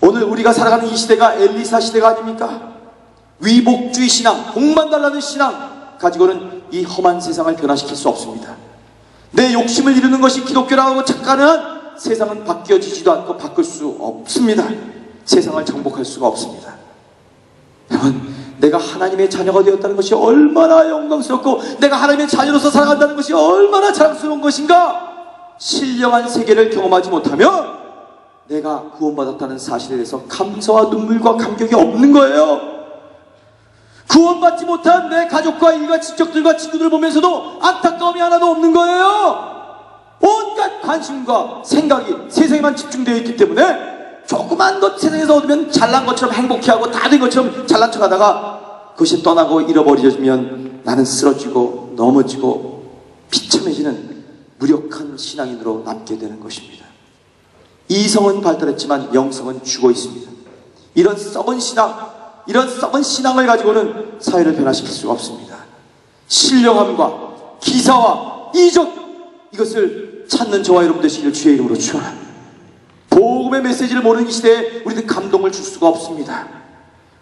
오늘 우리가 살아가는 이 시대가 엘리사 시대가 아닙니까? 위복주의 신앙, 복만 달라는 신앙 가지고는 이 험한 세상을 변화시킬 수 없습니다. 내 욕심을 이루는 것이 기독교라고 착각하는 세상은 바뀌어지지도 않고 바꿀 수 없습니다. 세상을 정복할 수가 없습니다. 여러분, 내가 하나님의 자녀가 되었다는 것이 얼마나 영광스럽고 내가 하나님의 자녀로서 살아간다는 것이 얼마나 자랑스러운 것인가. 신령한 세계를 경험하지 못하면 내가 구원받았다는 사실에 대해서 감사와 눈물과 감격이 없는 거예요. 구원받지 못한 내 가족과 일가 친척들과 친구들을 보면서도 안타까움이 하나도 없는 거예요. 온갖 관심과 생각이 세상에만 집중되어 있기 때문에 조그만 것 세상에서 얻으면 잘난 것처럼 행복해하고 다 된 것처럼 잘난 척하다가 그것이 떠나고 잃어버려지면 나는 쓰러지고 넘어지고 비참해지는 무력한 신앙인으로 남게 되는 것입니다. 이성은 발달했지만 영성은 죽어 있습니다. 이런 썩은 신앙을 가지고는 사회를 변화시킬 수가 없습니다. 신령함과 기사와 이적, 이것을 찾는 저와 여러분 되시기를 주의 이름으로 축원합니다. 복음의 메시지를 모르는 이 시대에 우리는 감동을 줄 수가 없습니다.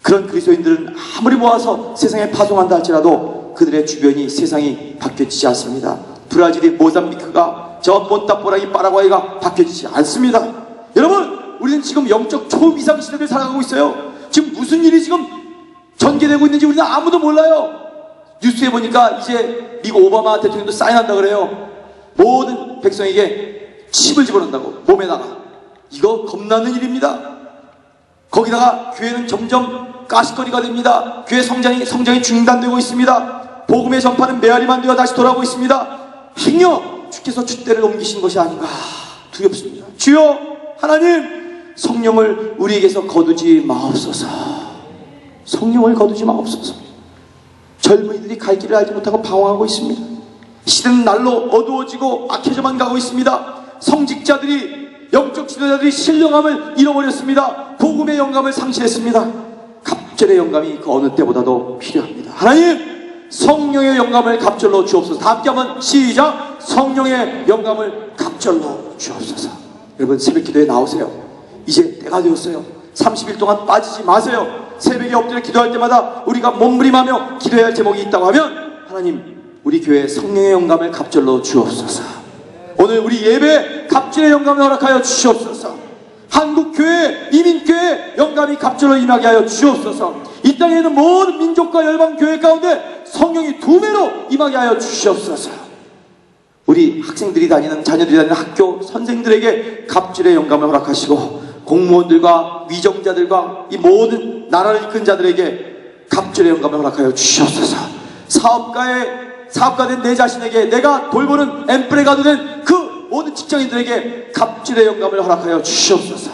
그런 그리스도인들은 아무리 모아서 세상에 파송한다 할지라도 그들의 주변이 세상이 바뀌어지지 않습니다. 브라질이 모잠비크가 저 몬타포라이 파라과이가 바뀌어지지 않습니다. 여러분, 우리는 지금 영적 초이상 시대를 살아가고 있어요. 지금 무슨 일이 지금 전개되고 있는지 우리는 아무도 몰라요. 뉴스에 보니까 이제 미국 오바마 대통령도 사인한다 그래요. 모든 백성에게 칩을 집어넣는다고, 몸에다가. 이거 겁나는 일입니다. 거기다가 교회는 점점 가시거리가 됩니다. 교회 성장이 중단되고 있습니다. 복음의 전파는 메아리만 되어 다시 돌아오고 있습니다. 행여 주께서 줏대를 옮기신 것이 아닌가 두렵습니다. 주여 하나님, 성령을 우리에게서 거두지 마옵소서. 성령을 거두지 마옵소서. 젊은이들이 갈 길을 알지 못하고 방황하고 있습니다. 시대는 날로 어두워지고 악해져만 가고 있습니다. 성직자들이, 영적 지도자들이 신령함을 잃어버렸습니다. 복음의 영감을 상실했습니다. 갑절의 영감이 그 어느 때보다도 필요합니다. 하나님, 성령의 영감을 갑절로 주옵소서. 다 함께 한번 시작. 성령의 영감을 갑절로 주옵소서. 여러분, 새벽 기도에 나오세요. 이제 때가 되었어요. 30일 동안 빠지지 마세요. 새벽에 엎드려 기도할 때마다 우리가 몸부림하며 기도해야 할 제목이 있다고 하면, 하나님, 우리 교회에 성령의 영감을 갑절로 주옵소서. 오늘 우리 예배에 갑절의 영감을 허락하여 주시옵소서. 한국교회, 이민교회 영감이 갑절로 임하게 하여 주시옵소서. 이 땅에 있는 모든 민족과 열방교회 가운데 성령이 두 배로 임하게 하여 주시옵소서. 우리 학생들이 다니는, 자녀들이 다니는 학교 선생들에게 갑절의 영감을 허락하시고 공무원들과 위정자들과 이 모든 나라를 이끈 자들에게 갑절의 영감을 허락하여 주시옵소서. 사업가된 내 자신에게, 내가 돌보는 엠프레가도 된 그 모든 직장인들에게 갑절의 영감을 허락하여 주시옵소서.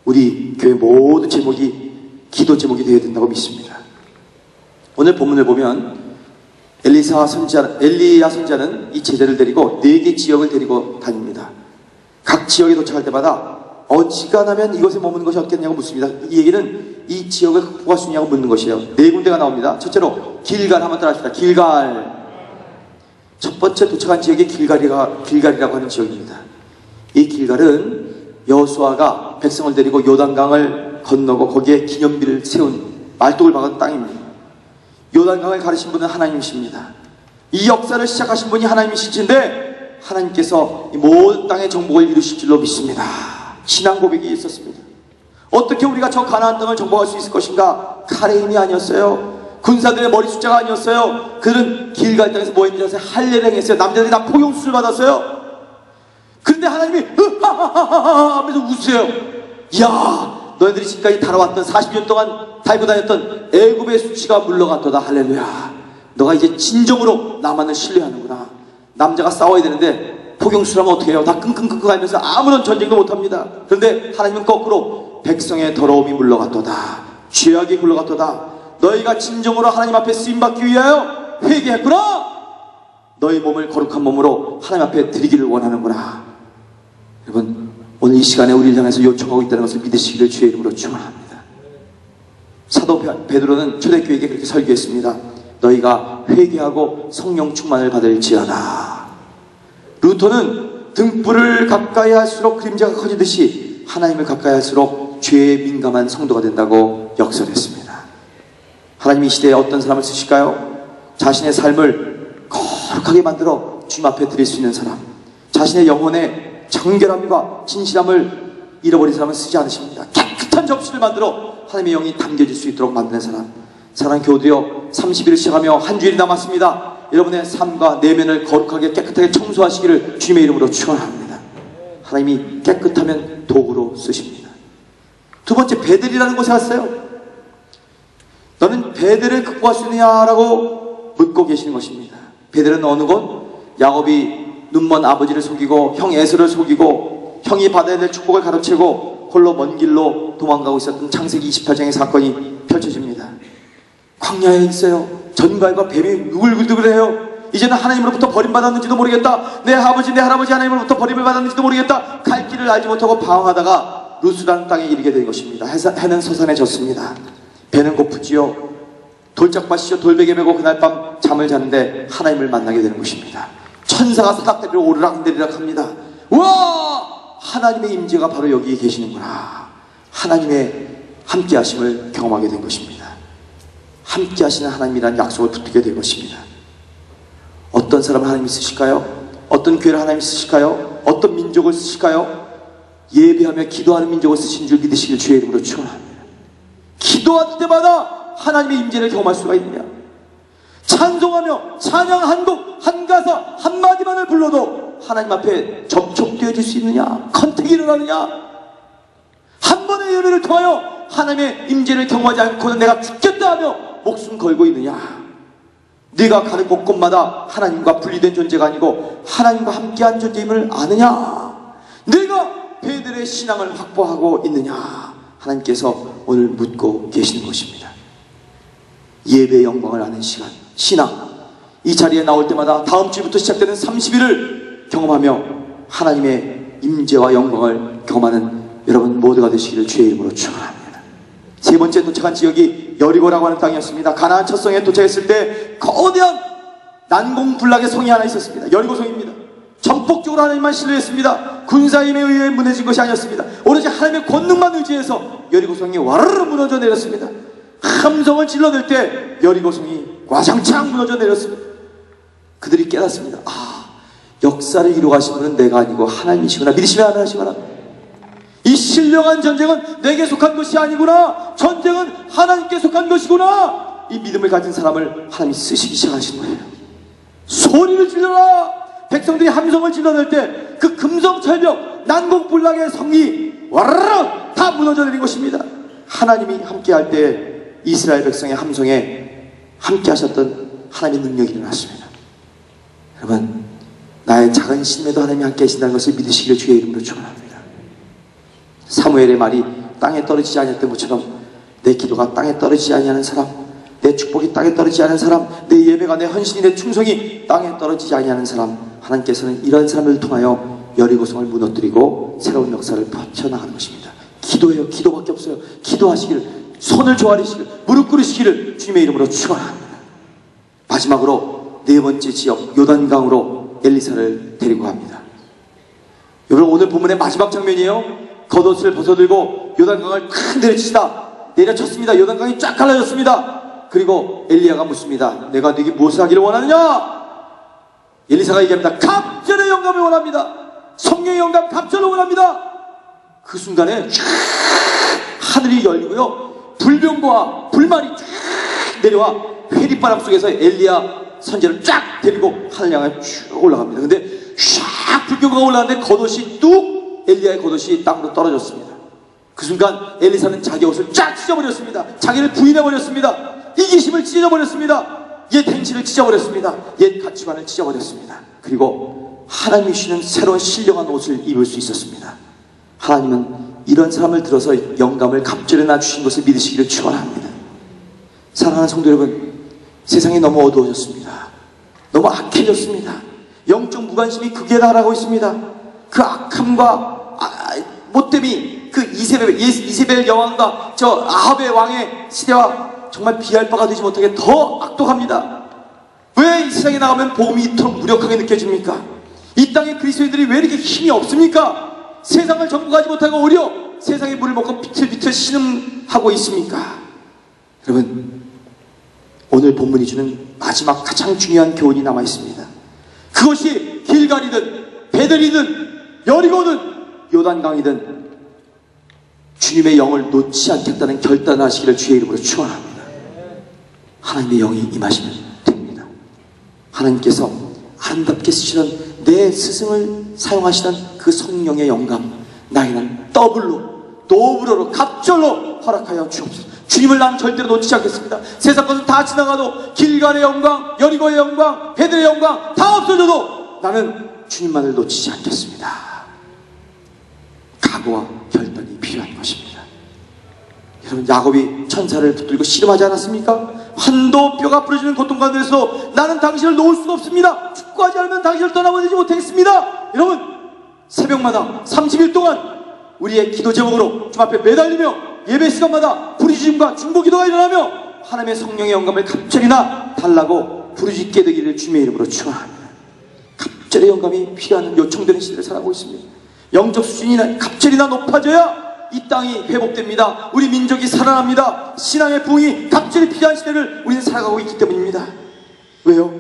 우리 교회 모든 제목이 기도 제목이 되어야 된다고 믿습니다. 오늘 본문을 보면 엘리야 선지자는 이 제자를 데리고 4개 지역을 데리고 다닙니다. 각 지역에 도착할 때마다 어지간하면 이곳에 머무는 것이 어떻겠냐고 묻습니다. 이 얘기는 이 지역을 극복할 수 있냐고 묻는 것이에요. 4군데가 나옵니다. 첫째로 길갈, 한번 따라합시다. 길갈. 첫 번째 도착한 지역이 길갈이라고 하는 지역입니다. 이 길갈은 여호수아가 백성을 데리고 요단강을 건너고 거기에 기념비를 세운 말뚝을 박은 땅입니다. 요단강을 가르신 분은 하나님이십니다. 이 역사를 시작하신 분이 하나님이신데 하나님께서 이 모든 땅의 정복을 이루실 줄로 믿습니다. 신앙 고백이 있었습니다. 어떻게 우리가 저 가나안 땅을 정복할 수 있을 것인가? 칼의 힘이 아니었어요. 군사들의 머리 숫자가 아니었어요. 그들은 길갈 땅에서 뭐 했는지 아세요? 할례를 행했어요. 남자들이 다 포용수를 받았어요. 그런데 하나님이 으하하하하 하면서 웃으세요. 야, 너희들이 지금까지 달아왔던 40년 동안 달고 다녔던 애굽의 수치가 물러갔도다. 할렐루야. 너가 이제 진정으로 나만을 신뢰하는구나. 남자가 싸워야 되는데 포경수라면 어떻게 해요? 다 끙끙끙끙 하면서 아무런 전쟁도 못합니다. 그런데 하나님은 거꾸로 백성의 더러움이 물러갔도다. 죄악이 물러갔도다. 너희가 진정으로 하나님 앞에 쓰임받기 위하여 회개했구나. 너희 몸을 거룩한 몸으로 하나님 앞에 드리기를 원하는구나. 여러분, 오늘 이 시간에 우리를 향해서 요청하고 있다는 것을 믿으시기를 주의 이름으로 축원합니다. 사도 베드로는 초대교회에게 그렇게 설교했습니다. 너희가 회개하고 성령 충만을 받을지어다. 루터는 등불을 가까이 할수록 그림자가 커지듯이 하나님을 가까이 할수록 죄에 민감한 성도가 된다고 역설했습니다. 하나님이 이 시대에 어떤 사람을 쓰실까요? 자신의 삶을 거룩하게 만들어 주님 앞에 드릴 수 있는 사람, 자신의 영혼의 정결함과 진실함을 잃어버린 사람은 쓰지 않으십니다. 깨끗한 접시를 만들어 하나님의 영이 담겨질 수 있도록 만드는 사람. 사랑하는 교우들여, 30일을 시작하며 한 주일이 남았습니다. 여러분의 삶과 내면을 거룩하게 깨끗하게 청소하시기를 주님의 이름으로 축원합니다. 하나님이 깨끗하면 도구로 쓰십니다. 두 번째, 베델이라는 곳에 갔어요. 너는 베델을 극복할 수 있느냐라고 묻고 계시는 것입니다. 베델은 어느 곳? 야곱이 눈먼 아버지를 속이고 형 에서를 속이고 형이 받아야 될 축복을 가로채고 홀로 먼 길로 도망가고 있었던 창세기 28장의 사건이 펼쳐집니다. 광야에 있어요. 전갈과 뱀이 누글누글해요. 이제는 하나님으로부터 버림받았는지도 모르겠다. 내 아버지 내 할아버지 하나님으로부터 버림을 받았는지도 모르겠다. 갈 길을 알지 못하고 방황하다가 루스라는 땅에 이르게 된 것입니다. 해는 서산해졌습니다. 배는 고프지요. 돌짝밭이요 돌베개 메고 그날 밤 잠을 자는데 하나님을 만나게 되는 것입니다. 천사가 사닥다리로 오르락내리락 합니다. 와! 하나님의 임재가 바로 여기에 계시는구나. 하나님의 함께하심을 경험하게 된 것입니다. 함께하시는 하나님이라는 약속을 붙들게 된 것입니다. 어떤 사람을 하나님이 쓰실까요? 어떤 교회를 하나님이 쓰실까요? 어떤 민족을 쓰실까요? 예배하며 기도하는 민족을 쓰신 줄 믿으시길 주의 이름으로 축원합니다. 기도할 때마다 하나님의 임재를 경험할 수가 있느냐? 찬송하며 찬양 한 곡, 한 가사, 한 마디만을 불러도 하나님 앞에 접촉되어질 수 있느냐? 컨택이 일어나느냐? 한 번의 예배를 통하여 하나님의 임재를 경험하지 않고는 내가 죽겠다 하며 목숨 걸고 있느냐? 네가 가는 곳곳마다 하나님과 분리된 존재가 아니고 하나님과 함께한 존재임을 아느냐? 네가 베델의 신앙을 확보하고 있느냐? 하나님께서 오늘 묻고 계시는 것입니다. 예배의 영광을 아는 시간, 신앙. 이 자리에 나올 때마다 다음 주부터 시작되는 30일을 경험하며 하나님의 임재와 영광을 경험하는 여러분 모두가 되시기를 주의 이름으로 축원합니다. 세 번째 도착한 지역이 여리고라고 하는 땅이었습니다. 가나안 첫 성에 도착했을 때 거대한 난공불락의 성이 하나 있었습니다. 여리고성입니다. 전폭적으로 하나님만 신뢰했습니다. 군사힘에 의해 무너진 것이 아니었습니다. 오로지 하나님의 권능만 의지해서 여리고성이 와르르 무너져 내렸습니다. 함성을 질러댈 때 여리고성이 와장창 무너져 내렸습니다. 그들이 깨닫습니다. 아, 역사를 이루어 가신 분은 내가 아니고 하나님이시구나. 믿으시면 하나님이시구나. 이 신령한 전쟁은 내게 속한 것이 아니구나. 전쟁은 하나님께 속한 것이구나. 이 믿음을 가진 사람을 하나님이 쓰시기 시작하시는 거예요. 소리를 질러라. 백성들이 함성을 질러낼 때 그 금성철벽 난공불락의 성이 와르르 다 무너져 내린 것입니다. 하나님이 함께할 때 이스라엘 백성의 함성에 함께 하셨던 하나님의 능력이 일어났습니다. 여러분, 나의 작은 신임에도 하나님이 함께 하신다는 것을 믿으시기를 주의 이름으로 축원합니다. 사무엘의 말이 땅에 떨어지지 아니했던 것처럼 내 기도가 땅에 떨어지지 아니하는 사람, 내 축복이 땅에 떨어지지 않은 사람, 내 예배가, 내 헌신이, 내 충성이 땅에 떨어지지 아니하는 사람, 하나님께서는 이런 사람을 통하여 여리고성을 무너뜨리고 새로운 역사를 펼쳐나가는 것입니다. 기도해요. 기도밖에 없어요. 기도하시기를, 손을 조아리시기를, 무릎 꿇으시기를 주님의 이름으로 축원합니다. 마지막으로 네 번째 지역 요단강으로 엘리사를 데리고 갑니다. 여러분, 오늘 본문의 마지막 장면이에요. 겉옷을 벗어들고 요단강을 큰 내려쳤습니다. 요단강이 쫙 갈라졌습니다. 그리고 엘리야가 묻습니다. 내가 네게 무엇을 하기를 원하느냐? 엘리사가 얘기합니다. 갑절의 영감을 원합니다. 성령의 영감, 갑절을 원합니다. 그 순간에 하늘이 열리고요, 불병과 불말이 쫙 내려와 회리바람 속에서 엘리야 선지자를 쫙 데리고 하늘 향해 쭉 올라갑니다. 근데 샥 불병과가 올라가는데 겉옷이 뚝, 엘리야의 겉옷이 땅으로 떨어졌습니다. 그 순간 엘리사는 자기 옷을 쫙 찢어버렸습니다. 자기를 부인해버렸습니다. 이기심을 찢어버렸습니다. 옛 행실을 찢어버렸습니다. 옛 가치관을 찢어버렸습니다. 그리고 하나님이 주시는 새로운 신령한 옷을 입을 수 있었습니다. 하나님은 이런 사람을 들어서 영감을 갑절에 놔주신 것을 믿으시기를 축원합니다. 사랑하는 성도 여러분, 세상이 너무 어두워졌습니다. 너무 악해졌습니다. 영적 무관심이 극에 달하고 있습니다. 그 악함과 못됨이 그 이세벨 여왕과 저 아합의 왕의 시대와 정말 비할 바가 되지 못하게 더 악독합니다. 왜 이 세상에 나가면 복음이 이토록 무력하게 느껴집니까? 이 땅의 그리스도인들이 왜 이렇게 힘이 없습니까? 세상을 정복하지 못하고 오히려 세상의 물을 먹고 비틀비틀 신음하고 있습니까? 여러분, 오늘 본문이 주는 마지막 가장 중요한 교훈이 남아 있습니다. 그것이 길갈이든 베델이든 여리고든 요단강이든 주님의 영을 놓지 않겠다는 결단을 하시기를 주의 이름으로 축원합니다. 하나님의 영이 임하시면 됩니다. 하나님께서 아름답게 쓰시던 내 스승을 사용하시던 그 성령의 영감, 나에게는 더블로 갑절로 허락하여 주옵소서. 주님을 나는 절대로 놓치지 않겠습니다. 세상 것은 다 지나가도 길갈의 영광, 여리고의 영광, 베델의 영광 다 없어져도 나는 주님만을 놓치지 않겠습니다. 각오와 결단이 필요한 것입니다. 여러분, 야곱이 천사를 붙들고 씨름하지 않았습니까? 한도 뼈가 부러지는 고통 가운데서 나는 당신을 놓을 수가 없습니다. 축구하지 않으면 당신을 떠나보내지 못하겠습니다. 여러분, 새벽마다 30일 동안 우리의 기도 제목으로 주 앞에 매달리며 예배 시간마다 부르짖음과 중보기도가 일어나며 하나님의 성령의 영감을 갑절이나 달라고 부르짖게 되기를 주님의 이름으로 축원합니다. 갑절의 영감이 필요한 요청되는 시대를 살아가고 있습니다. 영적 수준이나 갑절이나 높아져야 이 땅이 회복됩니다. 우리 민족이 살아납니다. 신앙의 부흥이 갑절이 필요한 시대를 우리는 살아가고 있기 때문입니다. 왜요?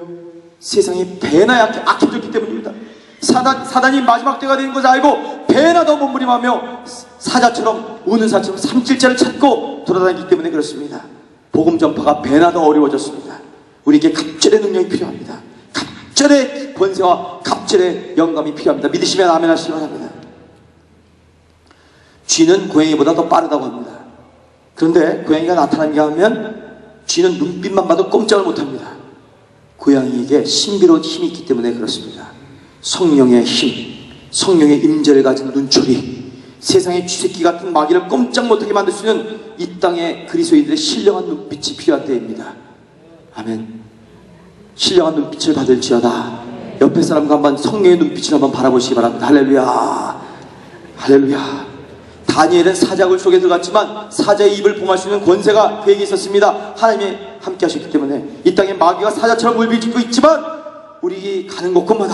세상이 배나 악해졌기 때문입니다. 사단이 마지막 때가 되는 것을 알고 배나 더 몸부림하며 사자처럼 우는 사처럼 삼킬자를 찾고 돌아다니기 때문에 그렇습니다. 복음 전파가 배나 더 어려워졌습니다. 우리에게 갑절의 능력이 필요합니다. 갑절의 권세와 갑절의 영감이 필요합니다. 믿으시면 아멘 하시기 바랍니다. 쥐는 고양이보다 더 빠르다고 합니다. 그런데 고양이가 나타나는가 하면 쥐는 눈빛만 봐도 꼼짝을 못합니다. 고양이에게 신비로운 힘이 있기 때문에 그렇습니다. 성령의 힘, 성령의 임재를 가진 눈초리, 세상의 쥐새끼 같은 마귀를 꼼짝 못하게 만들 수 있는 이 땅의 그리스도인들의 신령한 눈빛이 필요한 때입니다. 아멘. 신령한 눈빛을 받을지어다. 옆에 사람과 한번 성령의 눈빛을 한번 바라보시기 바랍니다. 할렐루야, 할렐루야. 다니엘은 사자굴 속에 들어갔지만 사자의 입을 봉할 수 있는 권세가 그에게 있었습니다. 하나님이 함께 하셨기 때문에 이 땅에 마귀가 사자처럼 울부짖고 있지만 우리 가는 곳곳마다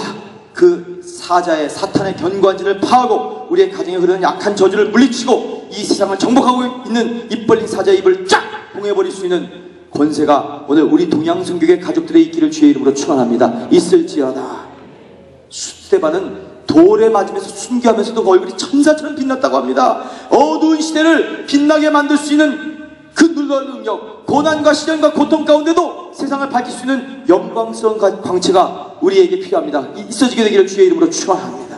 그 사자의 사탄의 견고한진을 파하고 우리의 가정에 흐르는 약한 저주를 물리치고 이 세상을 정복하고 있는 입 벌린 사자의 입을 쫙 봉해버릴 수 있는 권세가 오늘 우리 동양성교회 가족들의 있기를 주의 이름으로 축원합니다. 있을지어다. 스데반은 돌에 맞으면서 순교하면서도 얼굴이 천사처럼 빛났다고 합니다. 어두운 시대를 빛나게 만들 수 있는 그 불가한 능력, 고난과 시련과 고통 가운데도 세상을 밝힐 수 있는 영광스러운 광채가 우리에게 필요합니다. 있어지게 되기를 주의 이름으로 축원합니다.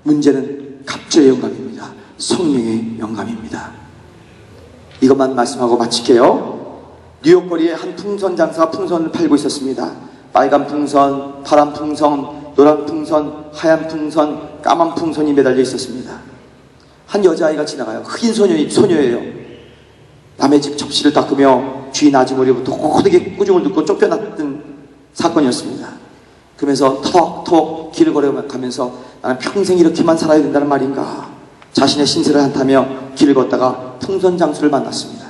문제는 갑절의 영감입니다. 성령의 영감입니다. 이것만 말씀하고 마칠게요. 뉴욕 거리에 한 풍선 장사가 풍선을 팔고 있었습니다. 빨간 풍선, 파란 풍선, 노란 풍선, 하얀 풍선, 까만 풍선이 매달려 있었습니다. 한 여자아이가 지나가요. 흑인 소녀예요. 남의 집 접시를 닦으며 주인 아주머니부터 호되게 꾸중을 듣고 쫓겨났던 사건이었습니다. 그러면서 터벅터벅 길을 걸어가면서 나는 평생 이렇게만 살아야 된다는 말인가, 자신의 신세를 한타며 길을 걷다가 풍선 장수를 만났습니다.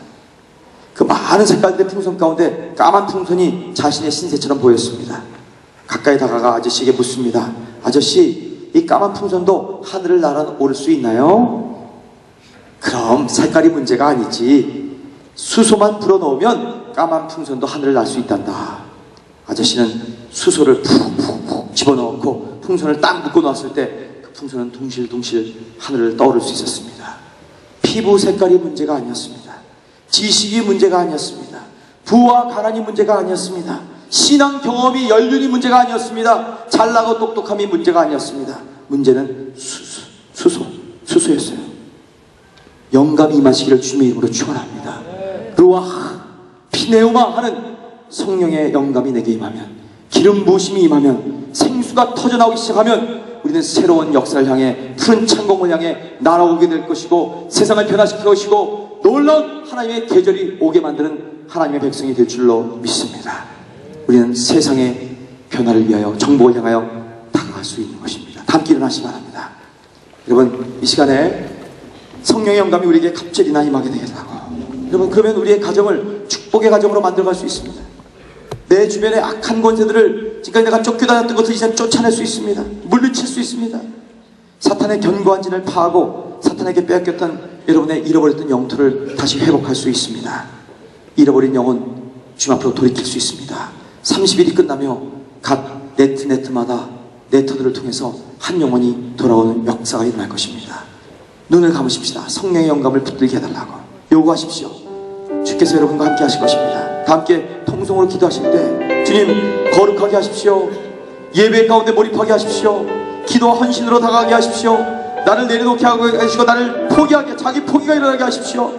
그 많은 색깔들의 풍선 가운데 까만 풍선이 자신의 신세처럼 보였습니다. 가까이 다가가 아저씨에게 묻습니다. 아저씨, 이 까만 풍선도 하늘을 날아오를 수 있나요? 그럼 색깔이 문제가 아니지. 수소만 불어넣으면 까만 풍선도 하늘을 날 수 있단다. 아저씨는 수소를 푹푹푹 집어넣고 풍선을 딱 묶어 놨을 때 그 풍선은 둥실둥실 하늘을 떠오를 수 있었습니다. 피부 색깔이 문제가 아니었습니다. 지식이 문제가 아니었습니다. 부와 가난이 문제가 아니었습니다. 신앙 경험이 연륜이 문제가 아니었습니다. 잘나고 똑똑함이 문제가 아니었습니다. 문제는 수소였어요. 영감이 임하시기를 주님의 이름으로 축원합니다. 루아흐 피네우마 하는 성령의 영감이 내게 임하면, 기름 부으심이 임하면, 생수가 터져나오기 시작하면 우리는 새로운 역사를 향해, 푸른 창공을 향해 날아오게 될 것이고, 세상을 변화시킬 것이고, 놀라운 하나님의 계절이 오게 만드는 하나님의 백성이 될 줄로 믿습니다. 우리는 세상의 변화를 위하여, 정복을 향하여 다가갈 수 있는 것입니다. 다 함께 일어나시기 바랍니다. 여러분, 이 시간에 성령의 영감이 우리에게 갑절이나 임하게 되겠다고. 여러분, 그러면 우리의 가정을 축복의 가정으로 만들어갈 수 있습니다. 내 주변의 악한 권세들을, 지금까지 내가 쫓겨다녔던 것을 이제 쫓아낼 수 있습니다. 물리칠 수 있습니다. 사탄의 견고한 진을 파하고 사탄에게 빼앗겼던 여러분의 잃어버렸던 영토를 다시 회복할 수 있습니다. 잃어버린 영혼 주님 앞으로 돌이킬 수 있습니다. 30일이 끝나며 각 네트마다 네트들을 통해서 한 영혼이 돌아오는 역사가 일어날 것입니다. 눈을 감으십시다. 성령의 영감을 붙들게 해달라고 요구하십시오. 주께서 여러분과 함께 하실 것입니다. 다 함께 통성으로 기도하실 때, 주님 거룩하게 하십시오. 예배 가운데 몰입하게 하십시오. 기도와 헌신으로 다가가게 하십시오. 나를 내려놓게 하시고 나를 포기하게, 자기 포기가 일어나게 하십시오.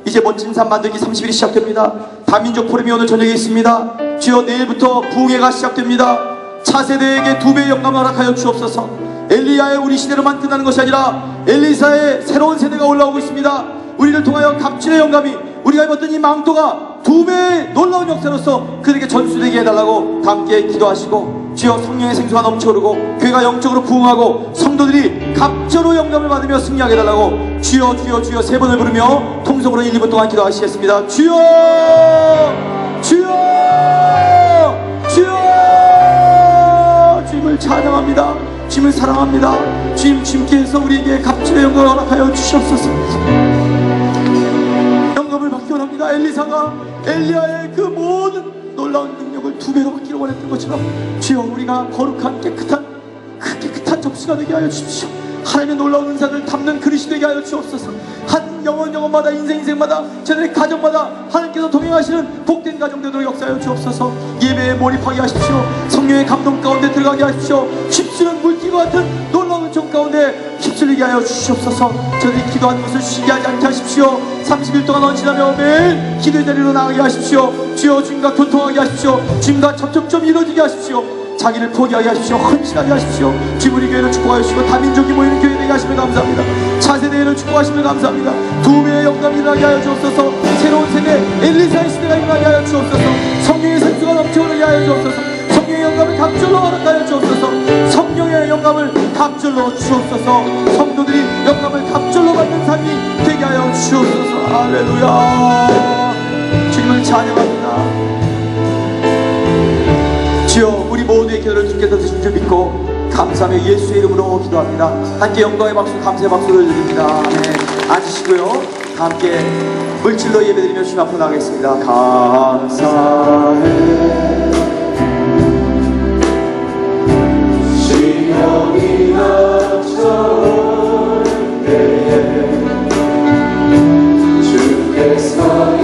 이제 멋진 삶 만들기 30일이 시작됩니다. 다민족 포럼이 오늘 저녁에 있습니다. 주여, 내일부터 부흥회가 시작됩니다. 차세대에게 2배의 영감을 허락하여 주옵소서. 엘리야의 우리 시대로만 끝나는 것이 아니라 엘리사의 새로운 세대가 올라오고 있습니다. 우리를 통하여 갑질의 영감이, 우리가 입었던 이 망토가 2배의 놀라운 역사로서 그들에게 전수되게 해달라고 다 함께 기도하시고, 주여 성령의 생수가 넘쳐오르고 교회가 영적으로 부흥하고 성도들이 갑절로 영감을 받으며 승리하게 해달라고 주여 주여 주여 3번을 부르며 통성으로 1, 2분 동안 기도하시겠습니다. 주여 주여 주여. 주님을 찬양합니다. 주님을 사랑합니다. 주님께서 우리에게 갑절의 영광을 허락하여 주시옵소서. 영감을 받기 원합니다. 엘리사가 엘리야의 그 모든 놀라운 능력을 2배로 받기를 원했던 것처럼, 주여 우리가 거룩한 깨끗한 접시가 되게 하여 주십시오. 하나님의 놀라운 은사를 담는 그릇이 되게 하여 주옵소서. 한 영혼마다, 인생마다, 저들의 가정마다 하나님께서 동행하시는 복된 가정 되도록 역사하여 주옵소서. 예배에 몰입하게 하십시오. 성령의 감동 가운데 들어가게 하십시오. 휩쓰는 물기와 같은 놀라운 정 가운데 휩쓸리게 하여 주시옵소서. 저들이 기도하는 것을 쉬게 하지 않게 하십시오. 30일 동안 헌신하며 매일 기도의 자리로 나가게 하십시오. 주여 주님과 교통하게 하십시오. 주님과 접촉점 이루어지게 하십시오. 자기를 포기하게 하십시오. 헌신하게 하십시오. 주님, 우리 교회를 축복하시고 다민족이 모이는 교회 되게 하시면 감사합니다. 차세대를 축복하시면 감사합니다. 2배의 영감이 일어나게 하여 주옵소서. 새로운 세대 엘리사의 시대가 일어나게 하여 주옵소서. 성령의 생수가 넘쳐오르게 하여 주옵소서. 성령의 영감을 갑절로 허락하여 주옵소서. 성령의 영감을 갑절로 주옵소서. 성도들이 영감을 갑절로 받는 삶이 되게 하여 주옵소서. 할렐루야. 주님을 찬양합니다. 주여, 우리 모두의 기도를 주께서 드신 줄 믿고 감사하며 예수의 이름으로 기도합니다. 함께 영광의 박수, 감사의 박수를 드립니다. 네, 앉으시고요. 다 함께 물질로 예배드리며 주님 앞으로 나가겠습니다. 감사해 신령이 넘쳐올 때에 주께서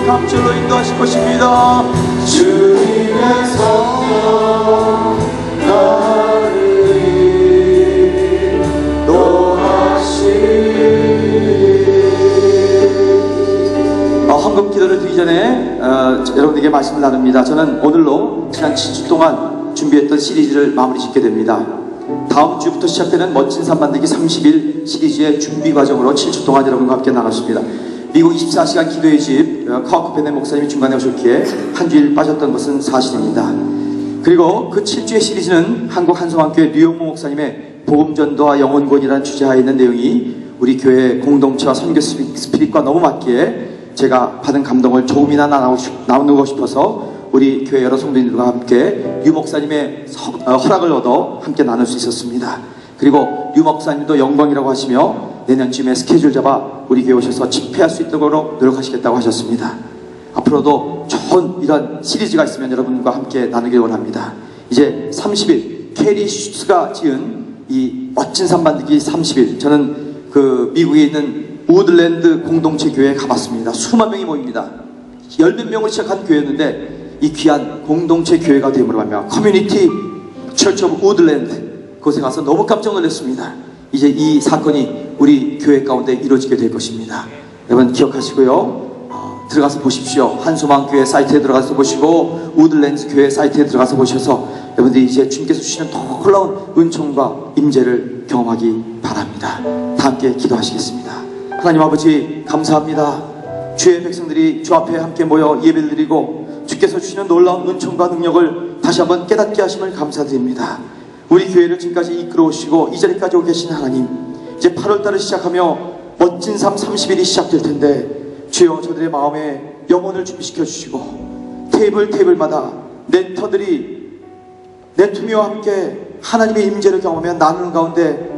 감절로 인도하실 것입니다. 주님의 성령 나를 인도하시리. 헌금 기도를 드리기 전에 여러분에게 말씀을 나눕니다. 저는 오늘로 지난 7주 동안 준비했던 시리즈를 마무리 짓게 됩니다. 다음 주부터 시작되는 멋진 삶 만들기 30일 시리즈의 준비 과정으로 7주 동안 여러분과 함께 나눴습니다. 미국 24시간 기도의 집 커크펜의 목사님이 중간에 오셨기에 한 주일 빠졌던 것은 사실입니다. 그리고 그 7주의 시리즈는 한국 한성환교회 류영모 목사님의 복음전도와 영혼권이라는 주제하에 있는 내용이 우리 교회 공동체와 선교 스피릿과 너무 맞기에 제가 받은 감동을 조금이나 나누고 싶어서 우리 교회 여러 성도님들과 함께 류 목사님의 허락을 얻어 함께 나눌 수 있었습니다. 그리고 류 목사님도 영광이라고 하시며 내년쯤에 스케줄 잡아 우리 교회 오셔서 집회할 수 있도록 노력하시겠다고 하셨습니다. 앞으로도 좋은 이런 시리즈가 있으면 여러분과 함께 나누길 원합니다. 이제 30일 캐리 슈츠가 지은 이 멋진 삶 만들기 30일, 저는 그 미국에 있는 우드랜드 공동체 교회에 가봤습니다. 수만 명이 모입니다. 10몇 명으로 시작한 교회였는데 이 귀한 공동체 교회가 됨으로 말미암아 커뮤니티 처치 오브 우드랜드, 그곳에 가서 너무 깜짝 놀랐습니다. 이제 이 사건이 우리 교회 가운데 이루어지게 될 것입니다. 여러분 기억하시고요. 들어가서 보십시오. 한소망 교회 사이트에 들어가서 보시고 우드랜드 교회 사이트에 들어가서 보셔서 여러분들이 이제 주님께서 주시는 놀라운 은총과 임재를 경험하기 바랍니다. 다 함께 기도하시겠습니다. 하나님 아버지 감사합니다. 주의 백성들이 주 앞에 함께 모여 예배를 드리고 주께서 주시는 놀라운 은총과 능력을 다시 한번 깨닫게 하심을 감사드립니다. 우리 교회를 지금까지 이끌어오시고 이 자리까지 오게 계신 하나님, 이제 8월달을 시작하며 멋진 삶 30일이 시작될 텐데 주여 저들의 마음에 영혼을 준비시켜 주시고 테이블마다 렌터미와 함께 하나님의 임재를 경험하며 나누는 가운데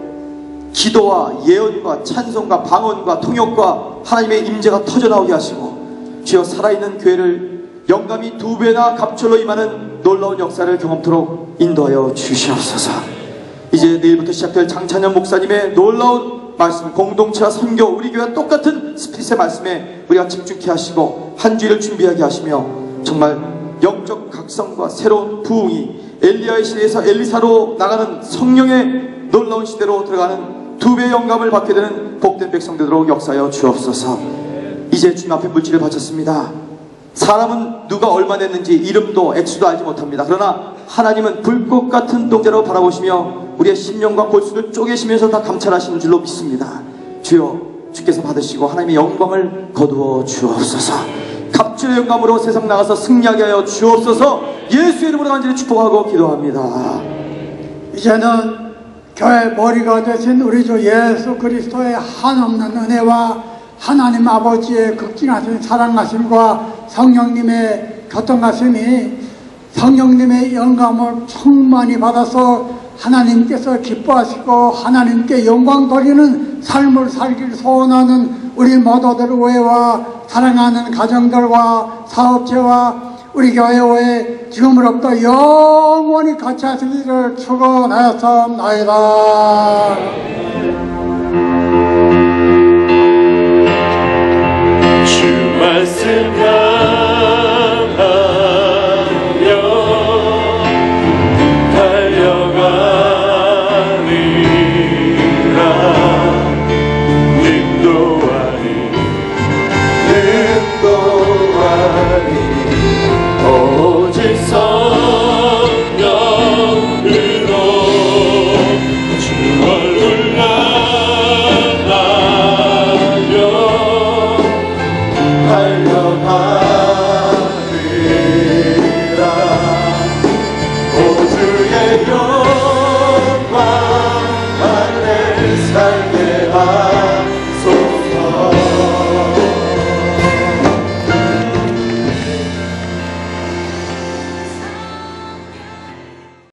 기도와 예언과 찬송과 방언과 통역과 하나님의 임재가 터져나오게 하시고 주여 살아있는 교회를 영감이 2배나 갑절로 임하는 놀라운 역사를 경험토록 인도하여 주시옵소서. 이제 내일부터 시작될 장찬현 목사님의 놀라운 말씀, 공동체와 선교, 우리 교회와 똑같은 스피릿의 말씀에 우리가 집중케 하시고 한 주일을 준비하게 하시며 정말 영적 각성과 새로운 부흥이 엘리야의 시대에서 엘리사로 나가는 성령의 놀라운 시대로 들어가는 2배의 영감을 받게 되는 복된 백성 되도록 역사하여 주옵소서. 이제 주님 앞에 물질을 바쳤습니다. 사람은 누가 얼마 냈는지 이름도 액수도 알지 못합니다. 그러나 하나님은 불꽃 같은 동자로 바라보시며 우리의 심령과 골수를 쪼개시면서 다 감찰하시는 줄로 믿습니다. 주여, 주께서 받으시고 하나님의 영광을 거두어 주옵소서. 갑절의 영감으로 세상 나가서 승리하게 하여 주옵소서. 예수의 이름으로 간절히 축복하고 기도합니다. 이제는 교회 머리가 되신 우리 주 예수 그리스도의 한없는 은혜와 하나님 아버지의 극진하신 사랑하심과 성령님의 교통하심이 성령님의 영감을 충만히 받아서 하나님께서 기뻐하시고 하나님께 영광 돌리는 삶을 살길 소원하는 우리 모두들 외와 사랑하는 가정들과 사업체와 우리 교회에 지금으로부터 영원히 같이 하시기를 축원하였사옵나이다.